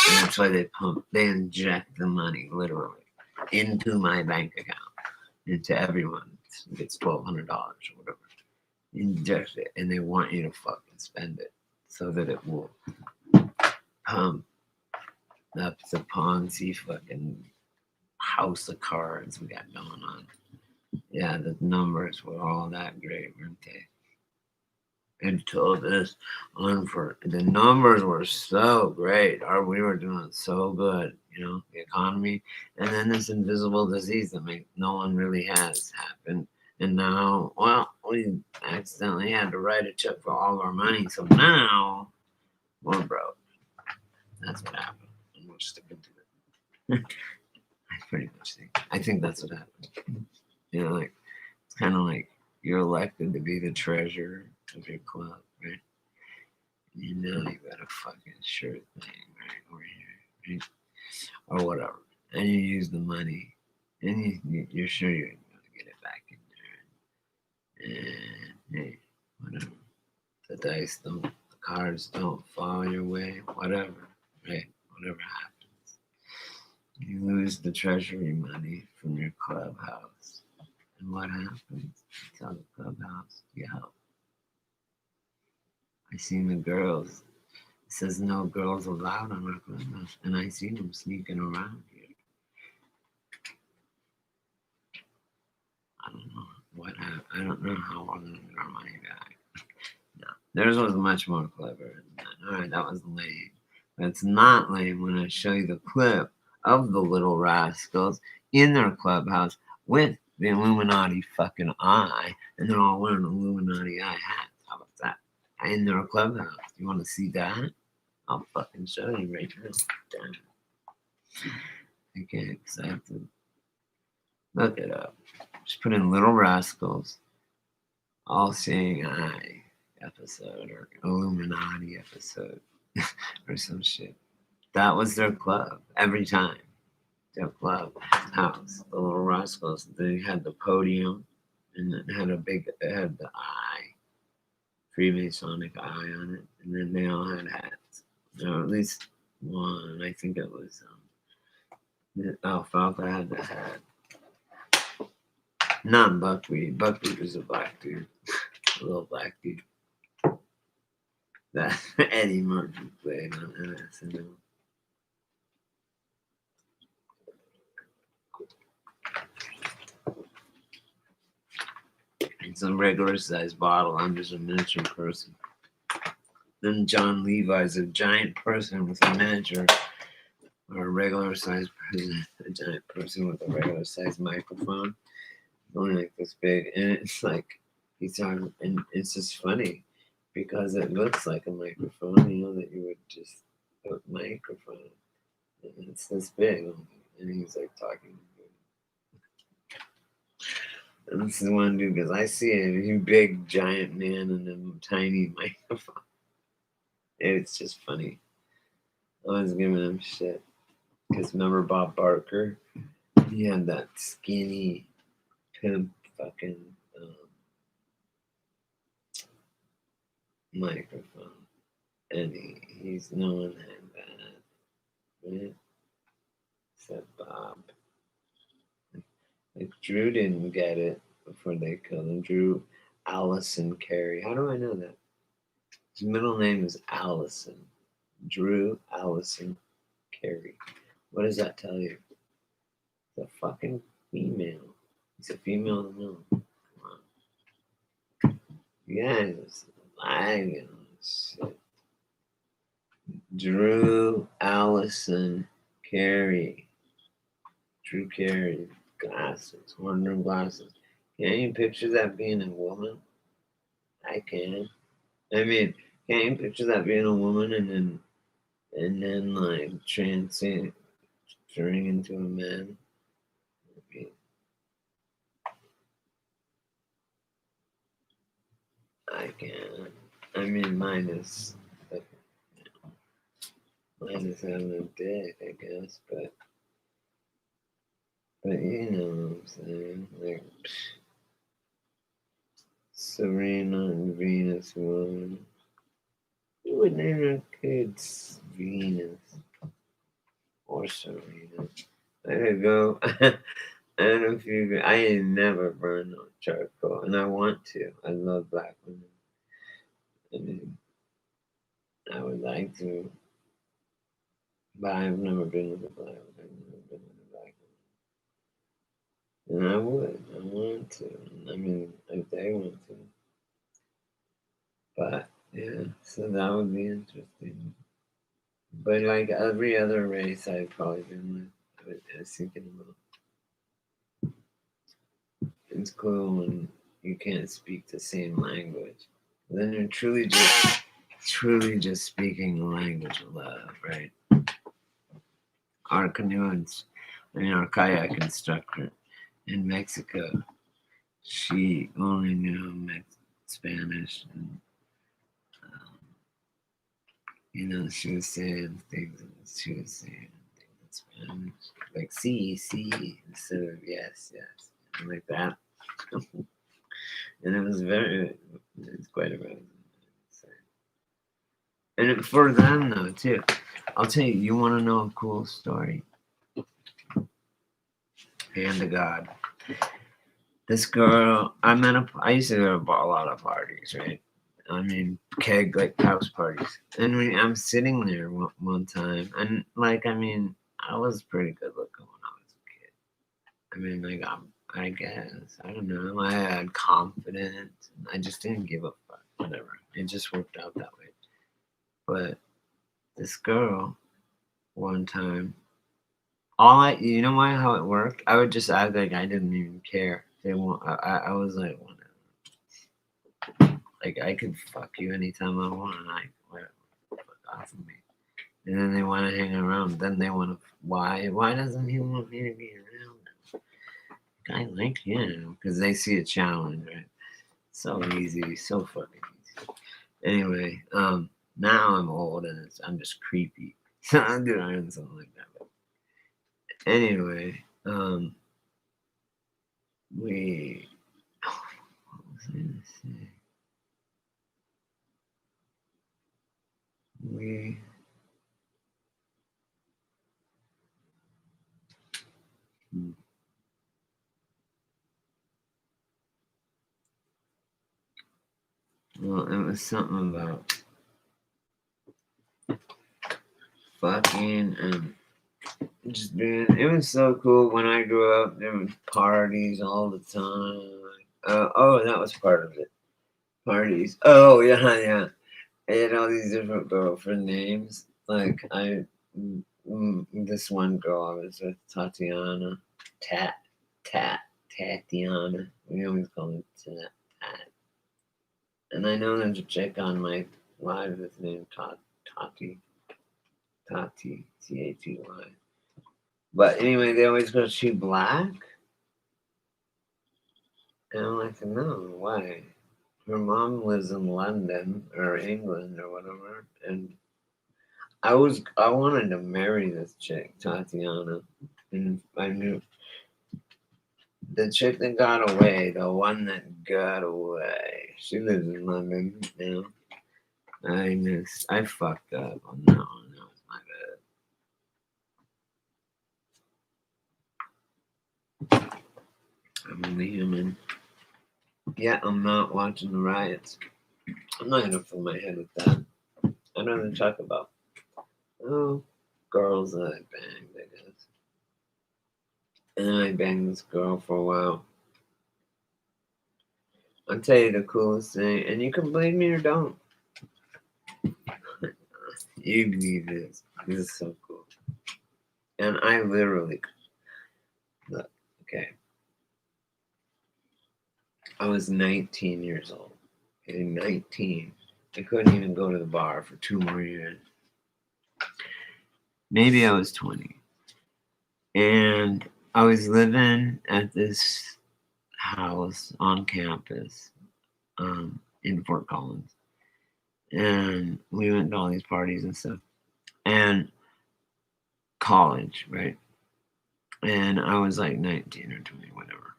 And that's why they inject the money literally into my bank account, into everyone. It gets $1,200 or whatever. Inject it, and they want you to fucking spend it so that it will pump up the Ponzi fucking house of cards we got going on. Yeah, the numbers were all that great, weren't they? Until this the numbers were so great. We were doing so good, the economy. And then this invisible disease that no one really has happened. And now, well, we accidentally had to write a check for all of our money. So now we're broke. That's what happened. And we're sticking to it. I pretty much think that's what happened. Like, it's kind of like you're elected to be the treasurer of your club, right? You got a fucking shirt thing, right, over here, right? Or whatever. And you use the money, and you're sure you're going to get it back in there. And hey, whatever. The cards don't fall your way, whatever, right? Whatever happens. You lose the treasury money from your clubhouse. And what happens? You tell the clubhouse, yo, I seen the girls. It says no girls allowed on our clubhouse, and I seen them sneaking around here. I don't know what happened. I don't know how we're gonna get our money back. No, theirs was much more clever than that. All right, that was lame. But it's not lame when I show you the clip of the little rascals in their clubhouse with the Illuminati fucking eye, and they're all wearing Illuminati eye hats. How about that? In their clubhouse. You want to see that? I'll fucking show you right now. Damn. Okay, because I have to look it up. Just put in Little Rascals, All Seeing Eye episode, or Illuminati episode, or some shit. That was their club every time. Their club house, the Little Rascals. They had the podium, and it had the eye, Freemasonic eye on it, and then they all had hats. Or at least one. I think it was Alfalfa had the hat. Not Buckwheat. Buckwheat was a black dude. A little black dude. That Eddie Murphy played on SNL. It's a regular sized bottle. I'm just a miniature person. Then John Levi's a giant person with a miniature, or a regular sized person, a giant person with a regular sized microphone, only like this big, and it's like he's talking, and it's just funny because it looks like a microphone, that you would just put microphone, and it's this big, and he's like talking. And this is one dude, because I see a big giant man and a tiny microphone. It's just funny. I was giving him shit. Because remember Bob Barker? He had that skinny pimp fucking microphone. And he's no one had that. Right? Except Bob. Like Drew didn't get it before they killed him. Drew Allison Carey. How do I know that? His middle name is Allison. Drew Allison Carey. What does that tell you? It's a fucking female. It's a female male. Come on. You guys lagging on shit. Drew Allison Carey. Drew Carey. Glasses. Horn-rimmed glasses. Can you picture that being a woman? I can. I mean, can you picture that being a woman and then like transferring into a man? I can. I mean, minus having a dick, I guess, but you know what I'm saying? Like, Serena and Venus Williams. You would name your kids Venus or Serena. There you go. I don't know if you. I ain't never burned on charcoal, and I want to. I love black women. I mean, I would like to, but I've never been with a black woman. I've never been with a black woman, and I would. I want to. I mean, if they want to, but yeah. So that would be interesting. But like every other race I've probably been with, I was thinking about. It's cool when you can't speak the same language. Then you're truly just speaking the language of love, right? Our canoeist, our kayak instructor in Mexico, she only knew Spanish, and she was saying things, and she was saying things in Spanish, like see, instead of yes, like that. And it was quite amazing. And for them though too, I'll tell you. You want to know a cool story? Hand to God. This girl, I used to go to a lot of parties, right? I mean, keg, like house parties. And I'm sitting there one time, and I was pretty good looking when I was a kid. I mean, I guess, I don't know. I had confidence. I just didn't give a fuck. Whatever. It just worked out that way. But this girl, one time, you know why how it worked? I would just act like I didn't even care. I was like, whatever. Like I could fuck you anytime I want, and whatever, fuck off of me. And then they want to hang around. Then they want to. Why? Why doesn't he want me to be around? I like him because they see a challenge, right? So easy, so fucking easy. Anyway, now I'm old and I'm just creepy. So I'm doing something like that. But anyway, we. What was I gonna say? We. Well, it was something about fucking and just being. It was so cool when I grew up. There was parties all the time. Oh, that was part of it. Parties. Oh yeah. I had all these different girlfriend names. Like this one girl I was with, Tatiana, Tatiana. We always call her Tat. And I know there's a chick on my live that's named Tati, Taty. But anyway, they always go, "She black?" And I'm like, "No, why?" Her mom lives in London or England or whatever, and I wanted to marry this chick, Tatiana, and I knew the chick that got away, the one that got away. She lives in London now. I fucked up on that one. That was my bad. I'm only human. Yeah, I'm not watching the riots. I'm not gonna fill my head with that. I'd rather talk about girls that I banged, I guess. And then I banged this girl for a while. I'll tell you the coolest thing, and you can believe me or don't. You believe this. This is so cool. And I literally look, okay. I was 19 years old. Okay, 19. I couldn't even go to the bar for 2 more years. Maybe I was 20. And I was living at this house on campus in Fort Collins. And we went to all these parties and stuff. And college, right? And I was like 19 or 20, whatever.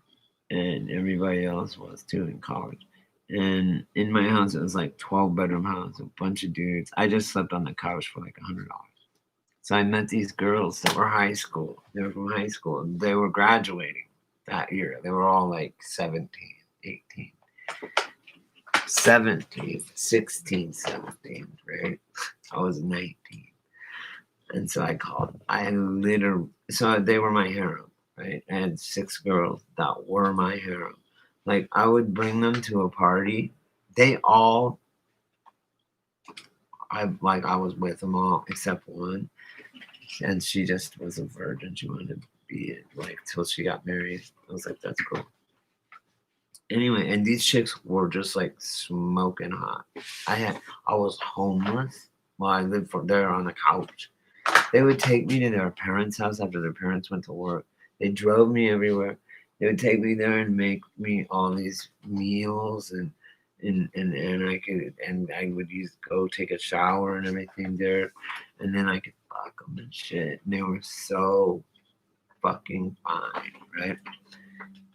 And everybody else was too in college. And in my house, it was like 12-bedroom house, a bunch of dudes. I just slept on the couch for like $100. So I met these girls that were high school. They were from high school. They were graduating that year. They were all like 17, 18, 17, 16, 17, right? I was 19. And so so they were my harem, right? I had 6 girls that were my harem. Like, I would bring them to a party. They all, I was with them all except one. And she just was a virgin. She wanted to be it, like, till she got married. I was like, that's cool. Anyway, and these chicks were just like smoking hot. I was homeless while I lived there on the couch. They would take me to their parents' house after their parents went to work. They drove me everywhere. They would take me there and make me all these meals and I would go take a shower and everything there, and then I could fuck them and shit. And they were so fucking fine, right?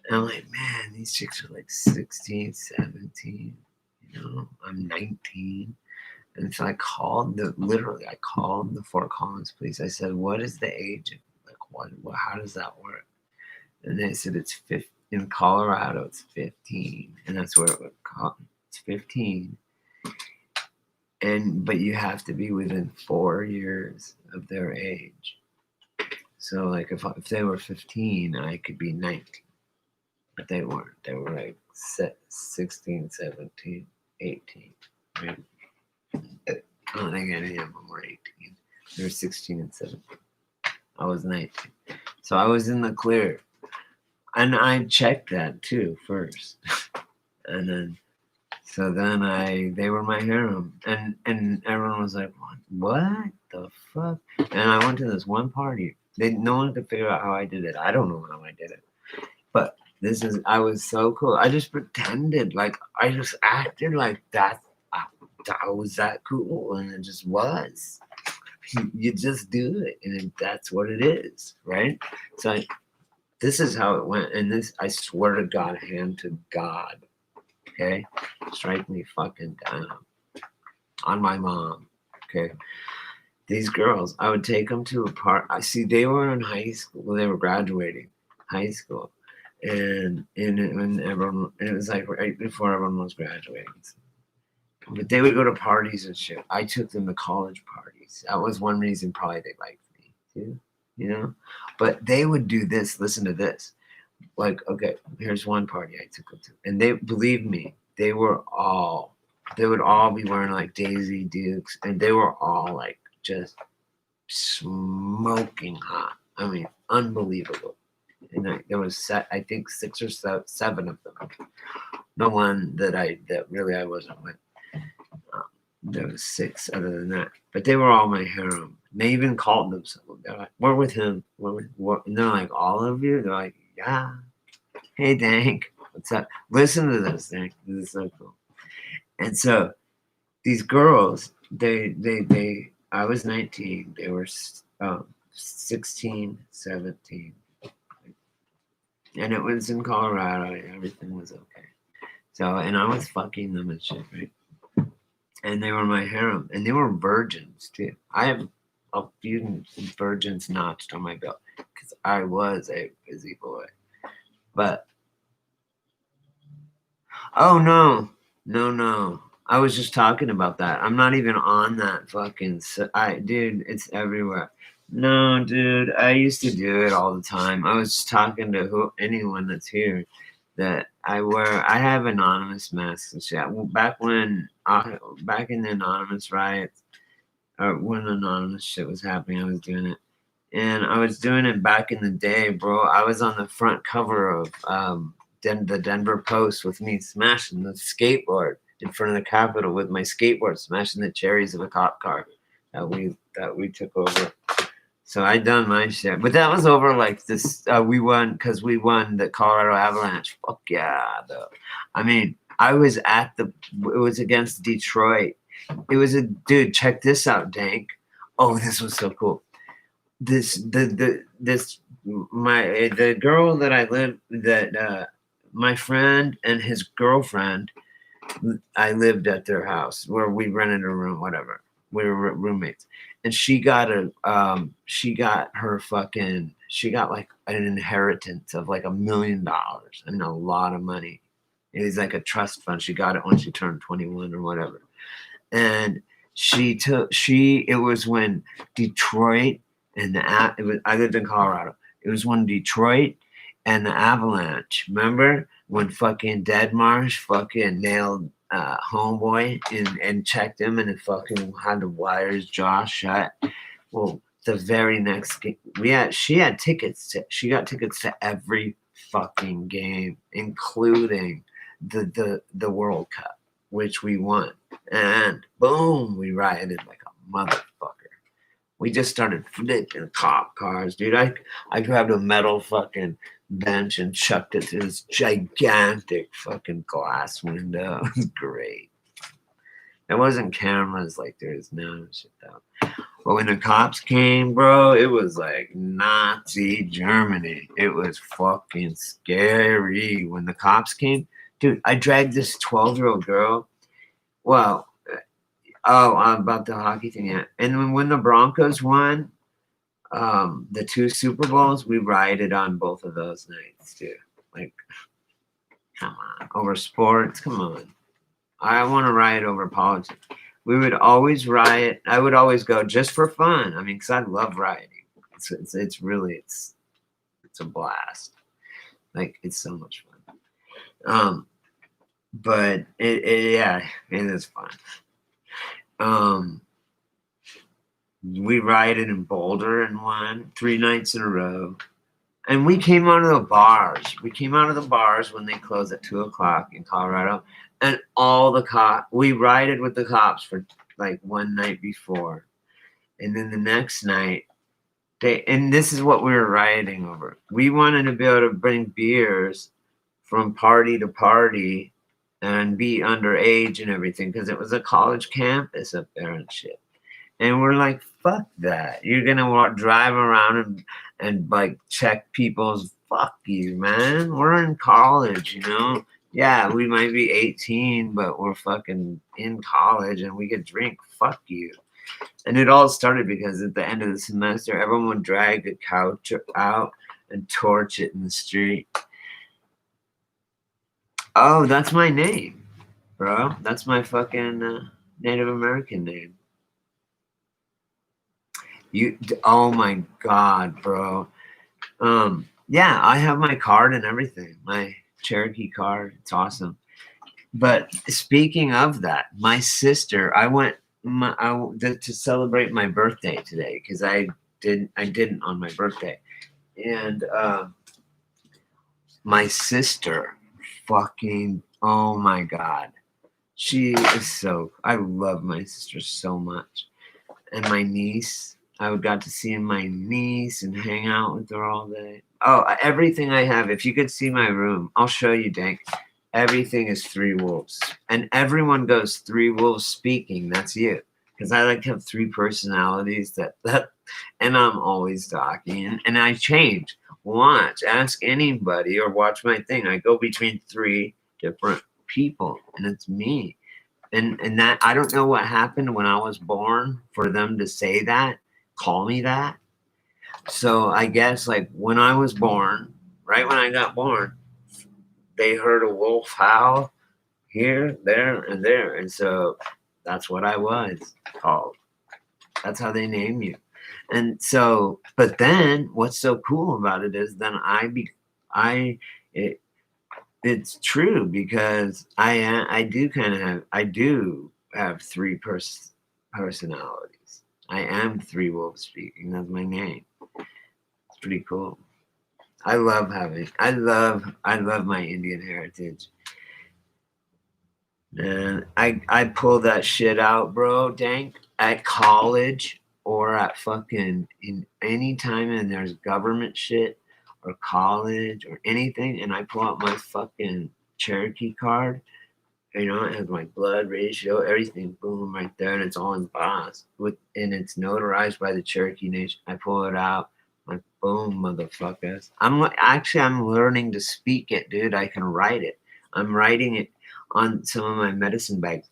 And I'm like, man, these chicks are like 16, 17. I'm 19. And so I called the Fort Collins police. I said, what is the age? Like, how does that work? And they said in Colorado, it's 15. And that's where it's 15. But you have to be within 4 years of their age. So like if they were 15, I could be 19. But they weren't. They were like 16, 17, 18. Right? I don't think any of them were 18. They were 16 and 17. I was 19. So I was in the clear. And I checked that too first. And then they were my harem. And everyone was like, what the fuck? And I went to this one party. No one could figure out how I did it. I don't know how I did it. But I was so cool. I just pretended, like, I just acted like that. I was that cool, and it just was. You just do it, and that's what it is, right? So this is how it went, and I swear to God, hand to God, okay? Strike me fucking down on my mom, okay? These girls, I would take them to a party. They were in high school. They were graduating high school. And it was like right before everyone was graduating. But they would go to parties and shit. I took them to college parties. That was one reason probably they liked me too, But they would do this. Listen to this. Like, okay, here's one party I took them to. And believe me, they would all be wearing like Daisy Dukes. And they were all like just smoking hot. I mean, unbelievable. And there was I think 6 or 7 of them. The one that really I wasn't with. There was 6 other than that, but they were all my harem. And they even called themselves. They're like, "We're with him." And they're like, "All of you?" They're like, "Yeah." Hey, Dank, what's up? Listen to this, Dank. This is so cool. And so these girls, I was 19. They were 16, 17. And it was in Colorado. Everything was okay. So, and I was fucking them and shit, right? And they were my harem. And they were virgins, too. I have a few virgins notched on my belt because I was a busy boy. But, oh, no. No. I was just talking about that. I'm not even on that fucking... Dude, it's everywhere. No, dude, I used to do it all the time. I was just talking to anyone that's here that I have anonymous masks and shit. Back in the anonymous riots, or when anonymous shit was happening, I was doing it. And I was doing it back in the day, bro. I was on the front cover of the Denver Post with me smashing the skateboard in front of the Capitol with my skateboard, smashing the cherries of a cop car that we took over. So I done my shit, but that was over like this. We won because we won the Colorado Avalanche. Fuck yeah, though. I mean, I was it was against Detroit. It was dude. Check this out, Dank. Oh, this was so cool. The girl that my friend and his girlfriend, I lived at their house where we rented a room, whatever. We were roommates, and she got like an inheritance of like $1 million and a lot of money. It was like a trust fund. She got it when she turned 21 or whatever, and it was when Detroit and I lived in Colorado. It was when Detroit and the Avalanche. Remember when fucking Deadmarsh fucking nailed homeboy and checked him and it fucking had to wire his jaw shut? Well, the very next game, she got tickets to every fucking game, including the World Cup, which we won. And boom, we rioted like a motherfucker. We just started flipping cop cars, dude. I grabbed a metal fucking bench and chucked it through this gigantic fucking glass window. It was great. There wasn't cameras like there is now and shit though. But when the cops came, bro, it was like Nazi Germany. It was fucking scary. When the cops came, dude, I dragged this 12-year-old girl. Well, about the hockey thing, yeah. And when the Broncos won the 2 Super Bowls, we rioted on both of those nights too. Like, come on, over sports, come on. I want to riot over politics. We would always riot. I would always go just for fun. I mean, because I love rioting. It's really a blast. Like, it's so much fun. But it is fun. We rioted in Boulder and won 3 nights in a row. And we came out of the bars. We came out of the bars when they closed at 2:00 in Colorado. And we rioted with the cops for like one night before. And then the next night, and this is what we were rioting over. We wanted to be able to bring beers from party to party and be underage and everything because it was a college campus up there and shit. And we're like, fuck that. You're going to drive around and like check people's, fuck you, man. We're in college, you know? Yeah, we might be 18, but we're fucking in college and we could drink. Fuck you. And it all started because at the end of the semester, everyone would drag a couch out and torch it in the street. Oh, that's my name, bro. That's my fucking Native American name. Oh my God, bro. Yeah, I have my card and everything. My Cherokee card. It's awesome. But speaking of that, my sister, I went to celebrate my birthday today because I didn't on my birthday. And my sister fucking, oh my God. She is I love my sister so much. And my niece, I got to see my niece and hang out with her all day. Oh, everything I have. If you could see my room, I'll show you, Dank. Everything is 3 wolves. And everyone goes 3 wolves speaking. That's you. Because I like to have 3 personalities and I'm always talking. And I change. Ask anybody or watch my thing. I go between 3 different people. And it's me. And that, I don't know what happened when I was born for them to say that, call me that. So I guess like when I was born, right when I got born, they heard a wolf howl here, there, and there. And so that's what I was called. That's how they name you. And so, but then what's so cool about it is then it's true because I do have 3 personalities. I am 3 wolves speaking. That's my name. It's pretty cool. I love my Indian heritage. And I pull that shit out, bro, Dank, at college or at fucking in any time and there's government shit or college or anything, and I pull out my fucking Cherokee card. You know, it has my blood ratio, everything, boom, right there, and it's all embossed and it's notarized by the Cherokee Nation. I pull it out, like, boom, motherfuckers. I'm learning to speak it, dude. I can write it. I'm writing it on some of my medicine bags.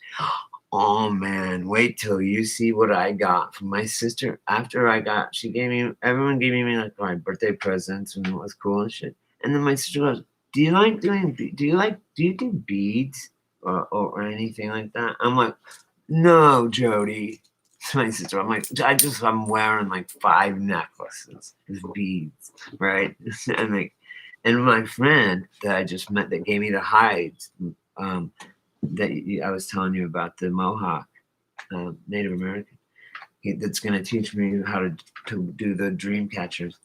Oh man, wait till you see what I got from my sister. After she gave me, everyone gave me like my birthday presents and it was cool and shit. And then my sister goes, do you do beads or anything like that? I'm like, no, Jody. My sister, I'm like, I'm wearing like 5 necklaces with beads, right? And like, and my friend that I just met that gave me the hides, that I was telling you about, the Mohawk Native American, that's going to teach me how to do the dream catchers.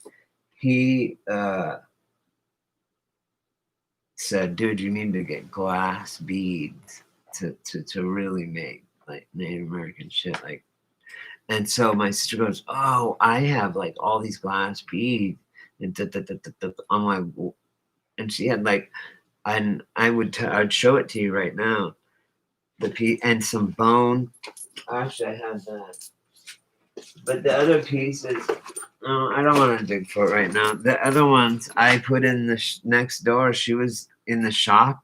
He said, dude, you need to get glass beads to really make like Native American shit. Like, and so my sister goes, oh, I have like all these glass beads. And I'm like, and she had like, and I'd show it to you right now. The piece and some bone. Actually, I have that. But the other pieces, no, I don't want to dig for it right now. The other ones I put in the next door. She was in the shop.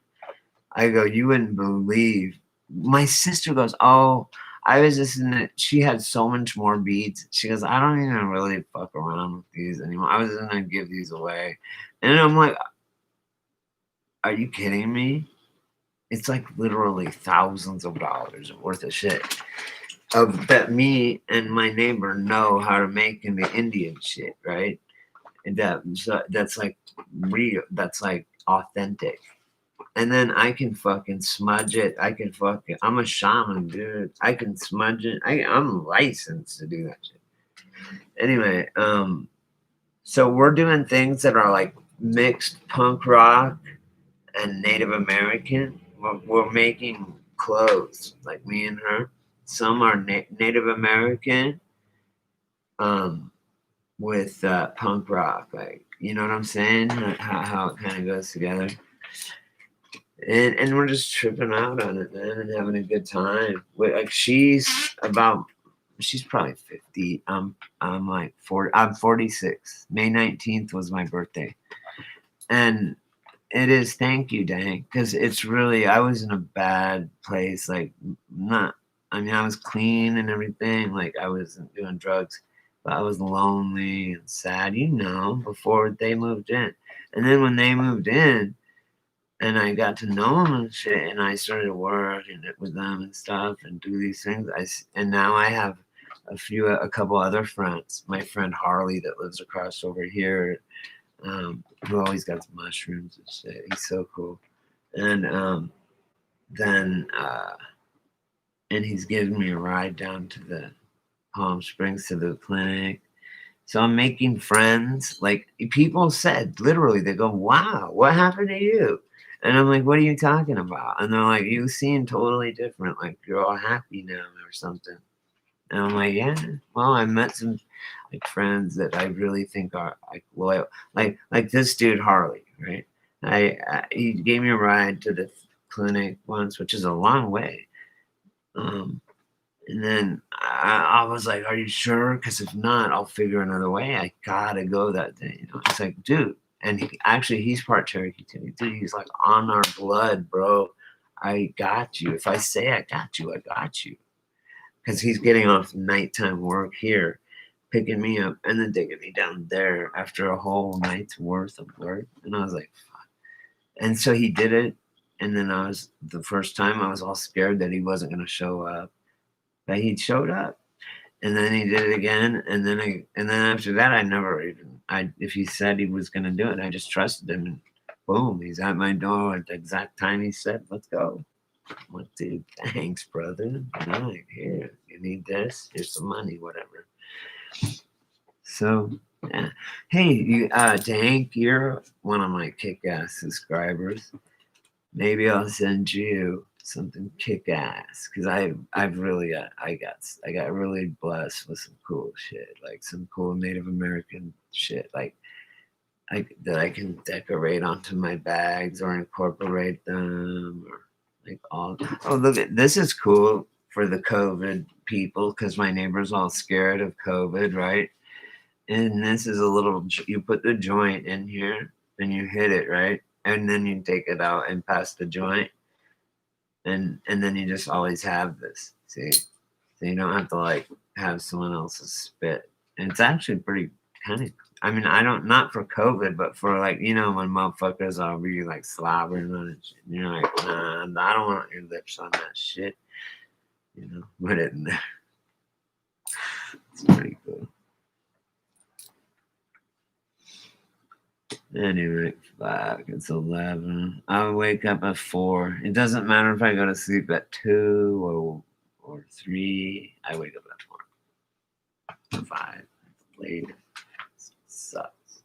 I go, you wouldn't believe. My sister goes, oh, I was just in it. She had so much more beads. She goes, I don't even really fuck around with these anymore. I was gonna give these away, and I'm like, are you kidding me? It's like literally thousands of dollars worth of shit that me and my neighbor know how to make in the Indian shit, right? And that's like real. That's like authentic. And then I can fucking smudge it. I'm a shaman, dude. I can smudge it. I'm licensed to do that shit. Anyway, so we're doing things that are like mixed punk rock and Native American. We're making clothes, like me and her. Some are Native American, um, with punk rock, like, you know what I'm saying? How it kind of goes together. And we're just tripping out on it, man, and having a good time. Like she's probably 50. I'm like 40. I'm 46. May 19th was my birthday, and it is. Thank you, Dank, because it's really. I was in a bad place. Like not. I mean, I was clean and everything. Like I wasn't doing drugs, but I was lonely and sad. Before they moved in, and then when they moved in. And I got to know them and shit, and I started working with them and stuff, and do these things. And now I have a couple other friends. My friend Harley that lives across over here, who always got mushrooms and shit. He's so cool. And then and he's giving me a ride down to the Palm Springs to the clinic. So I'm making friends. Like people said, literally, they go, "Wow, what happened to you?" And I'm like, "What are you talking about?" And they're like, "You seem totally different. Like you're all happy now or something." And I'm like, "Yeah. Well, I met some like friends that I really think are like loyal. Like this dude Harley, right? He gave me a ride to the clinic once, which is a long way. And then I was like, "Are you sure? Because if not, I'll figure another way. I gotta go that day." It's like, dude. And he's part Cherokee too. Dude, he's like on our blood, bro. I got you. If I say I got you, I got you. Because he's getting off nighttime work here, picking me up, and then taking me down there after a whole night's worth of work. And I was like, fuck. And so he did it. And then the first time I was all scared that he wasn't going to show up. But he showed up, and then he did it again, and then after that, if he said he was going to do it, I just trusted him, and boom, he's at my door at the exact time he said, "Let's go." I'm like, dude, thanks, brother. Like, here, you need this? Here's some money, whatever. So, yeah. Hey, Dank, you're one of my kick-ass subscribers. Maybe I'll send you something kick ass because I've really I got really blessed with some cool shit, like some cool Native American shit, like that I can decorate onto my bags or incorporate them, or like all. Oh, look at this is cool for the COVID people because my neighbor's all scared of COVID, right? And this is a little. You put the joint in here and you hit it, right, and then you take it out and pass the joint. and then you just always have this. See, so you don't have to like have someone else's spit, and it's actually pretty kind of. I mean, I don't not for COVID, but for like when motherfuckers are really like slobbering on it, and you're like, nah, I don't want your lips on that shit. Put it in there. It's pretty cool. Anyway, fuck, it's 11. I wake up at 4. It doesn't matter if I go to sleep at 2 or 3. I wake up at 4. 5. It's late. It sucks.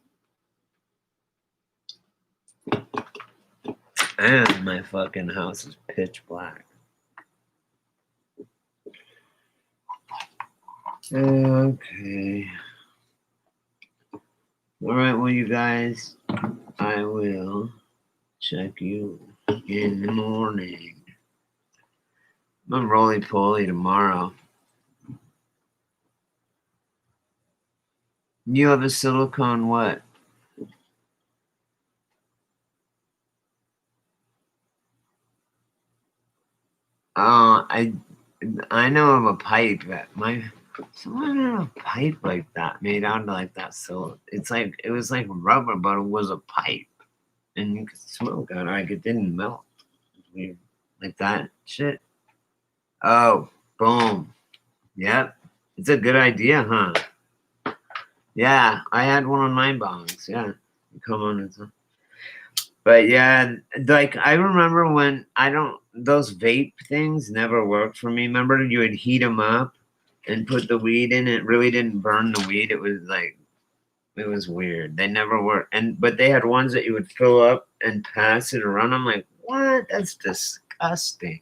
And my fucking house is pitch black. Okay. All right, well, you guys, I will check you in the morning. I'm roly-poly tomorrow. You have a silicone what? I know of a pipe that someone had a pipe like that made out of like that silicone. It was like rubber, but it was a pipe, and you could smoke out. Like it didn't melt. It was weird, like that shit. Oh, boom. Yep, it's a good idea, huh? Yeah, I had one on my bongs. Yeah, come on and stuff. But yeah, like I remember when those vape things never worked for me. Remember you would heat them up and put the weed in. It really didn't burn the weed. It was weird. They never worked. But they had ones that you would fill up and pass it around. I'm like, what? That's disgusting.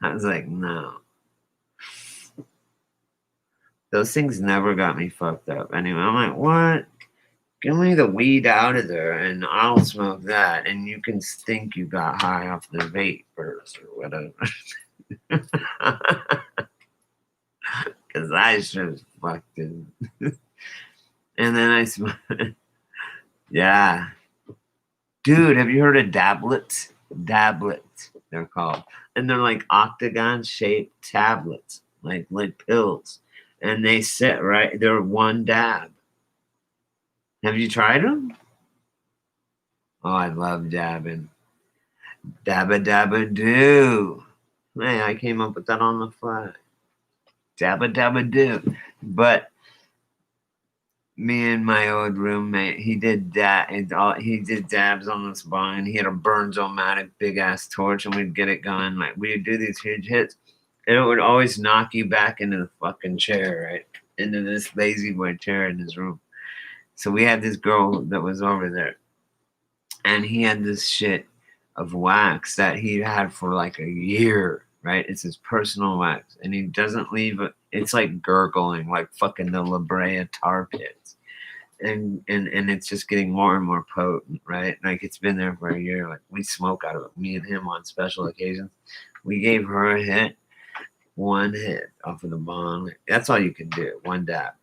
I was like, no. Those things never got me fucked up. Anyway, I'm like, what? Give me the weed out of there and I'll smoke that. And you can think you got high off the vapors or whatever. Because I should have fucked it. And then I smoked. Yeah. Dude, have you heard of dablets? Dablets, they're called. And they're like octagon-shaped tablets, like pills. And they sit right, they're one dab. Have you tried them? Oh, I love dabbing. Dabba dabba do. Man, I came up with that on the fly. Dabba dabba do. But me and my old roommate, he did dabs on this bong, and he had a Burns-O-Matic big ass torch, and we'd get it going. Like we'd do these huge hits, and it would always knock you back into the fucking chair, right? Into this lazy boy chair in his room. So we had this girl that was over there, and he had this shit of wax that he had for like a year, right? It's his personal wax, and he doesn't leave it. It's like gurgling, like fucking the La Brea tar pits, and it's just getting more and more potent, right? Like it's been there for a year. Like we smoke out of it, me and him on special occasions. We gave her a hit, one hit off of the bong. That's all you can do, one dab.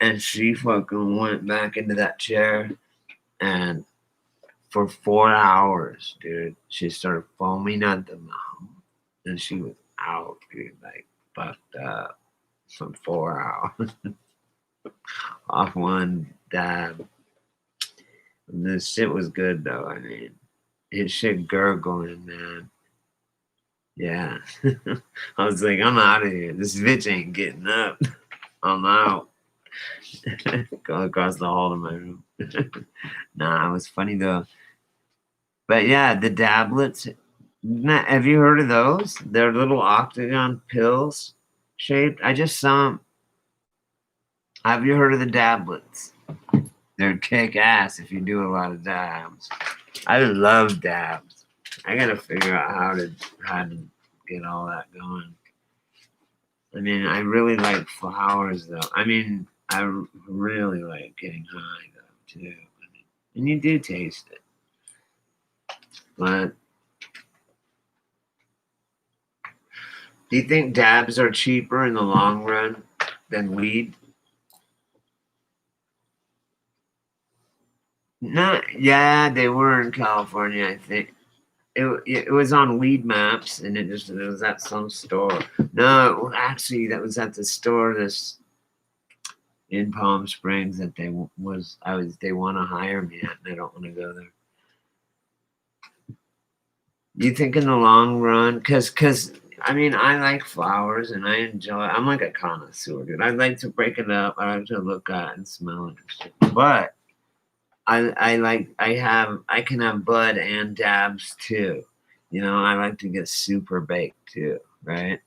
And she fucking went back into that chair, and for 4 hours, dude, she started foaming at the mouth, and she was out, dude, like fucked up for 4 hours off one dab. This shit was good though. I mean, his shit gurgling, man. Yeah, I was like, I'm out of here. This bitch ain't getting up. I'm out. Go across the hall to my room. Nah, it was funny though. But yeah, the dablets. Have you heard of those? They're little octagon pills shaped. I just saw them. Have you heard of the dablets? They're kick ass if you do a lot of dabs. I love dabs. I gotta figure out how to get all that going. I mean, I really like flowers though. I mean, I really like getting high though too. And you do taste it. But do you think dabs are cheaper in the long run than weed? No, yeah, they were in California, I think. it was on Weed Maps, and it was at some store. No, actually, that was at the store this in Palm Springs that they want to hire me at, and I don't want to go there. You think in the long run, because I mean, I like flowers and I enjoy. I'm like a connoisseur, dude. I like to break it up. I like to look at and smell it and shit. But I can have bud and dabs too. You know, I like to get super baked too, right?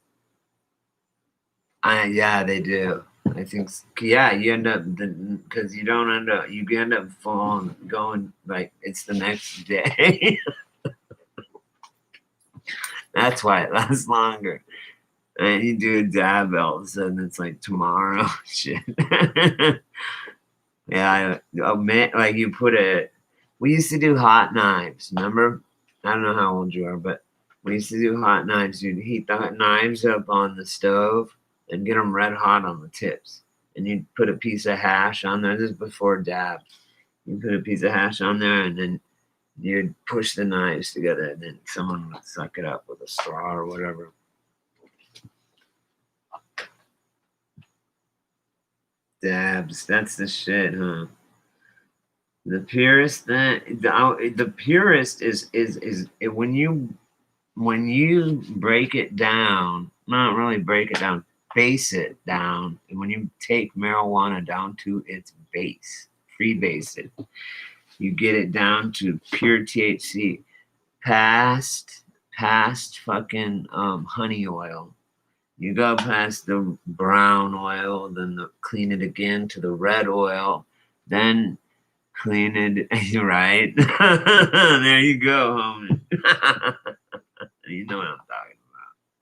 Yeah, they do. I think yeah, you end up because you end up falling going like it's the next day. That's why it lasts longer. And you do a dab all of a sudden it's like tomorrow. Shit. Yeah, man, like you put it. We used to do hot knives. Remember? I don't know how old you are, but we used to do hot knives. You'd heat the knives up on the stove and get them red hot on the tips. And you'd put a piece of hash on there. This is before dab. You put a piece of hash on there, and then you'd push the knives together, and then someone would suck it up with a straw or whatever. Dabs, that's the shit, huh? The purest thing, the purest is when you break it down, not really break it down, base it down, and when you take marijuana down to its base, freebase it, you get it down to pure THC, past fucking honey oil. You go past the brown oil, then clean it again to the red oil, then clean it, right? There you go, homie. You know what I'm talking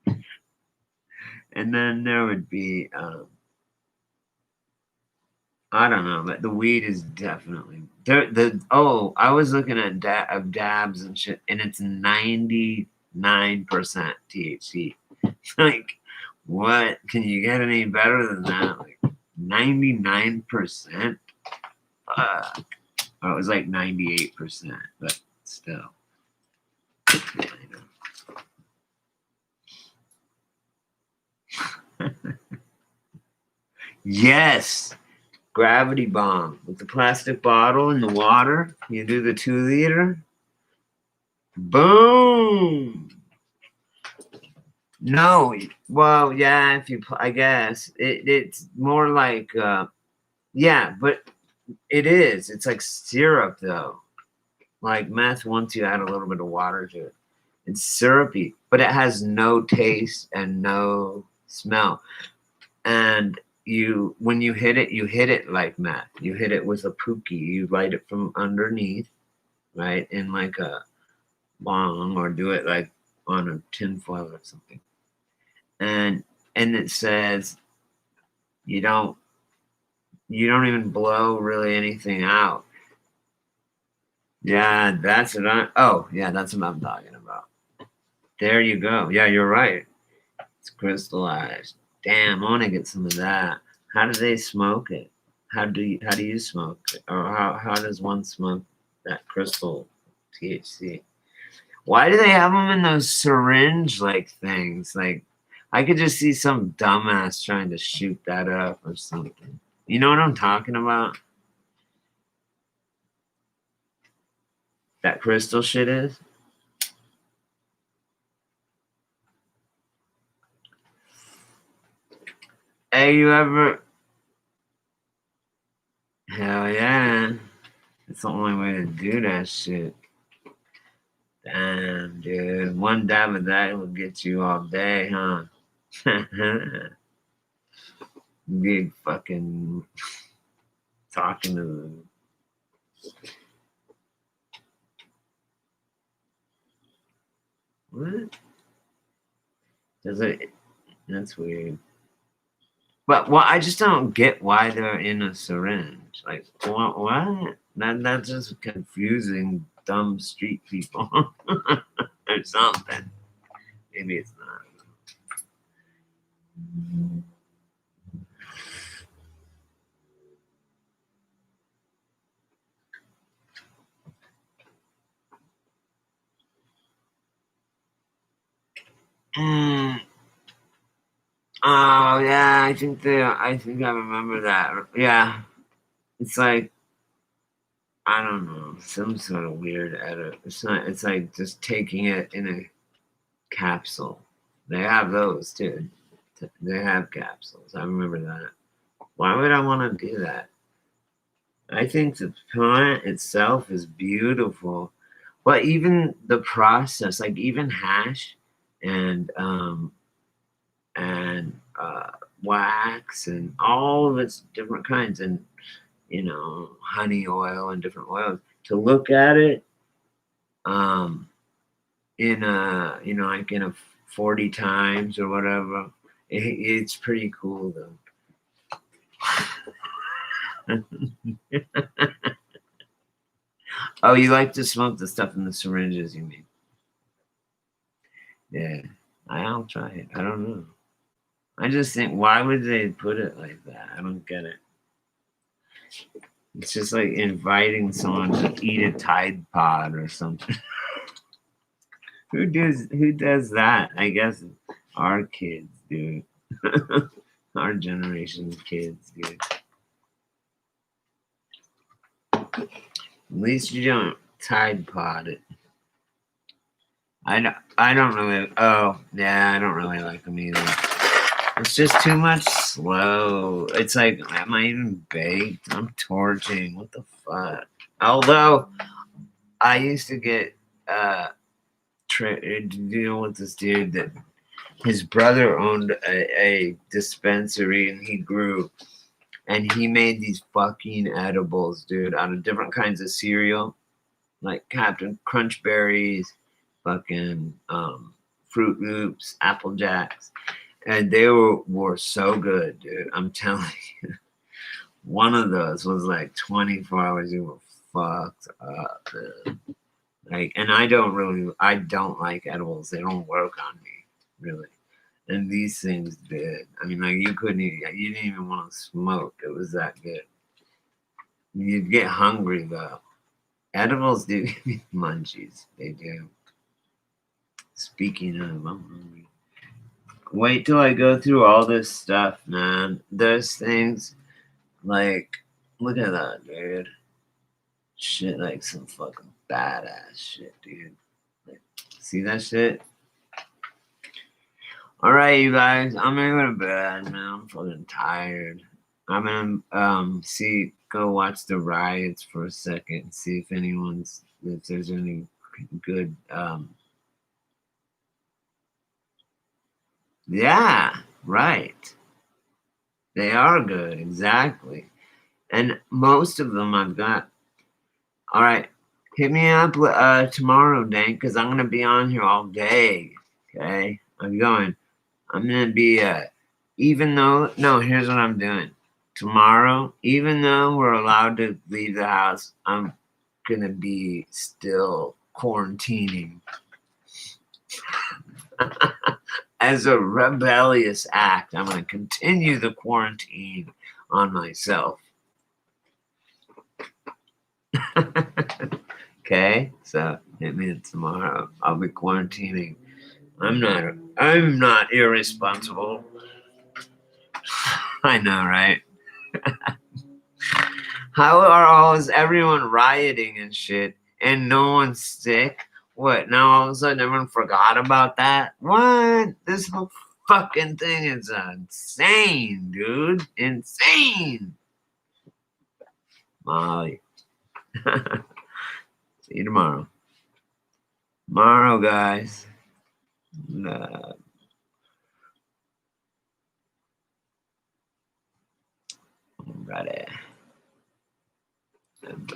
about. And then there would be, I don't know, but the weed is definitely there. I was looking at dabs and shit, and it's 99% THC. Like, what? Can you get any better than that? Like 99%? Fuck. Oh, it was like 98%, but still. Yes, gravity bomb with the plastic bottle in the water. You do the 2 liter. Boom. No, well, yeah. If you, I guess it's more like, yeah, but it is. It's like syrup though. Like meth, once you add a little bit of water to it, it's syrupy, but it has no taste and no smell. And when you hit it like meth. You hit it with a pookie. You light it from underneath, right, in like a bong, or do it like on a tinfoil or something. And it says you don't even blow really anything out. Yeah, that's what that's what I'm talking about. There you go. Yeah, you're right. It's crystallized. Damn, I want to get some of that. How do they smoke it? How do you smoke it? Or how does one smoke that crystal THC? Why do they have them in those syringe like things? Like, I could just see some dumbass trying to shoot that up or something. You know what I'm talking about? That crystal shit is. Hey, you ever? Hell yeah. It's the only way to do that shit. Damn, dude. One dab of that will get you all day, huh? Big fucking talking to them. What? Does it? That's weird. But I just don't get why they're in a syringe. Like, what? That's just confusing, dumb street people or something. Maybe it's not. Mm. Oh yeah, I think I remember that. Yeah, it's like I don't know, some sort of weird edit. It's not. It's like just taking it in a capsule. They have those too. They have capsules. I remember that. Why would I want to do that? I think the plant itself is beautiful, but even the process, like even hash and and wax and all of its different kinds, and honey oil and different oils. To look at it, um, in a like in a 40 times or whatever, it's pretty cool though. Oh, you like to smoke the stuff in the syringes, you mean? Yeah, I'll try it. I don't know. I just think, why would they put it like that? I don't get it. It's just like inviting someone to eat a Tide Pod or something. Who does that? I guess our kids do. Our generation's kids do. At least you don't Tide Pod it. I don't really. Oh yeah, I don't really like them either. It's just too much slow. It's like, am I even baked? I'm torching. What the fuck? Although I used to get deal with this dude that his brother owned a dispensary and he grew and he made these fucking edibles, dude, out of different kinds of cereal, like Captain Crunch Berries, fucking Fruit Loops, Apple Jacks, and they were so good, dude. I'm telling you, one of those was like 24 hours. You were fucked up, man. Like, and I don't like edibles. They don't work on me, really. And these things did. I mean, like you didn't even want to smoke. It was that good. You'd get hungry though. Edibles do give me munchies. They do. Speaking of, I'm hungry. Wait till I go through all this stuff, man. Those things, like, look at that, dude. Shit, like some fucking badass shit, dude. Like, see that shit? All right, you guys. I'm gonna go to bed, man. I'm fucking tired. I'm gonna go watch the riots for a second and see if there's any good yeah, right. They are good, exactly. And most of them I've got. All right. Hit me up tomorrow, Dan, because I'm gonna be on here all day. Okay? I'm going. I'm gonna be even though no, here's what I'm doing. Tomorrow, even though we're allowed to leave the house, I'm gonna be still quarantining as a rebellious act. I'm gonna continue the quarantine on myself. Okay, so hit me tomorrow. I'll be quarantining. I'm not irresponsible. I know, right? Is everyone rioting and shit and no one's sick? What, now all of a sudden everyone forgot about that? What? This whole fucking thing is insane, dude. Insane. Molly. See you tomorrow. Tomorrow, guys. Ready.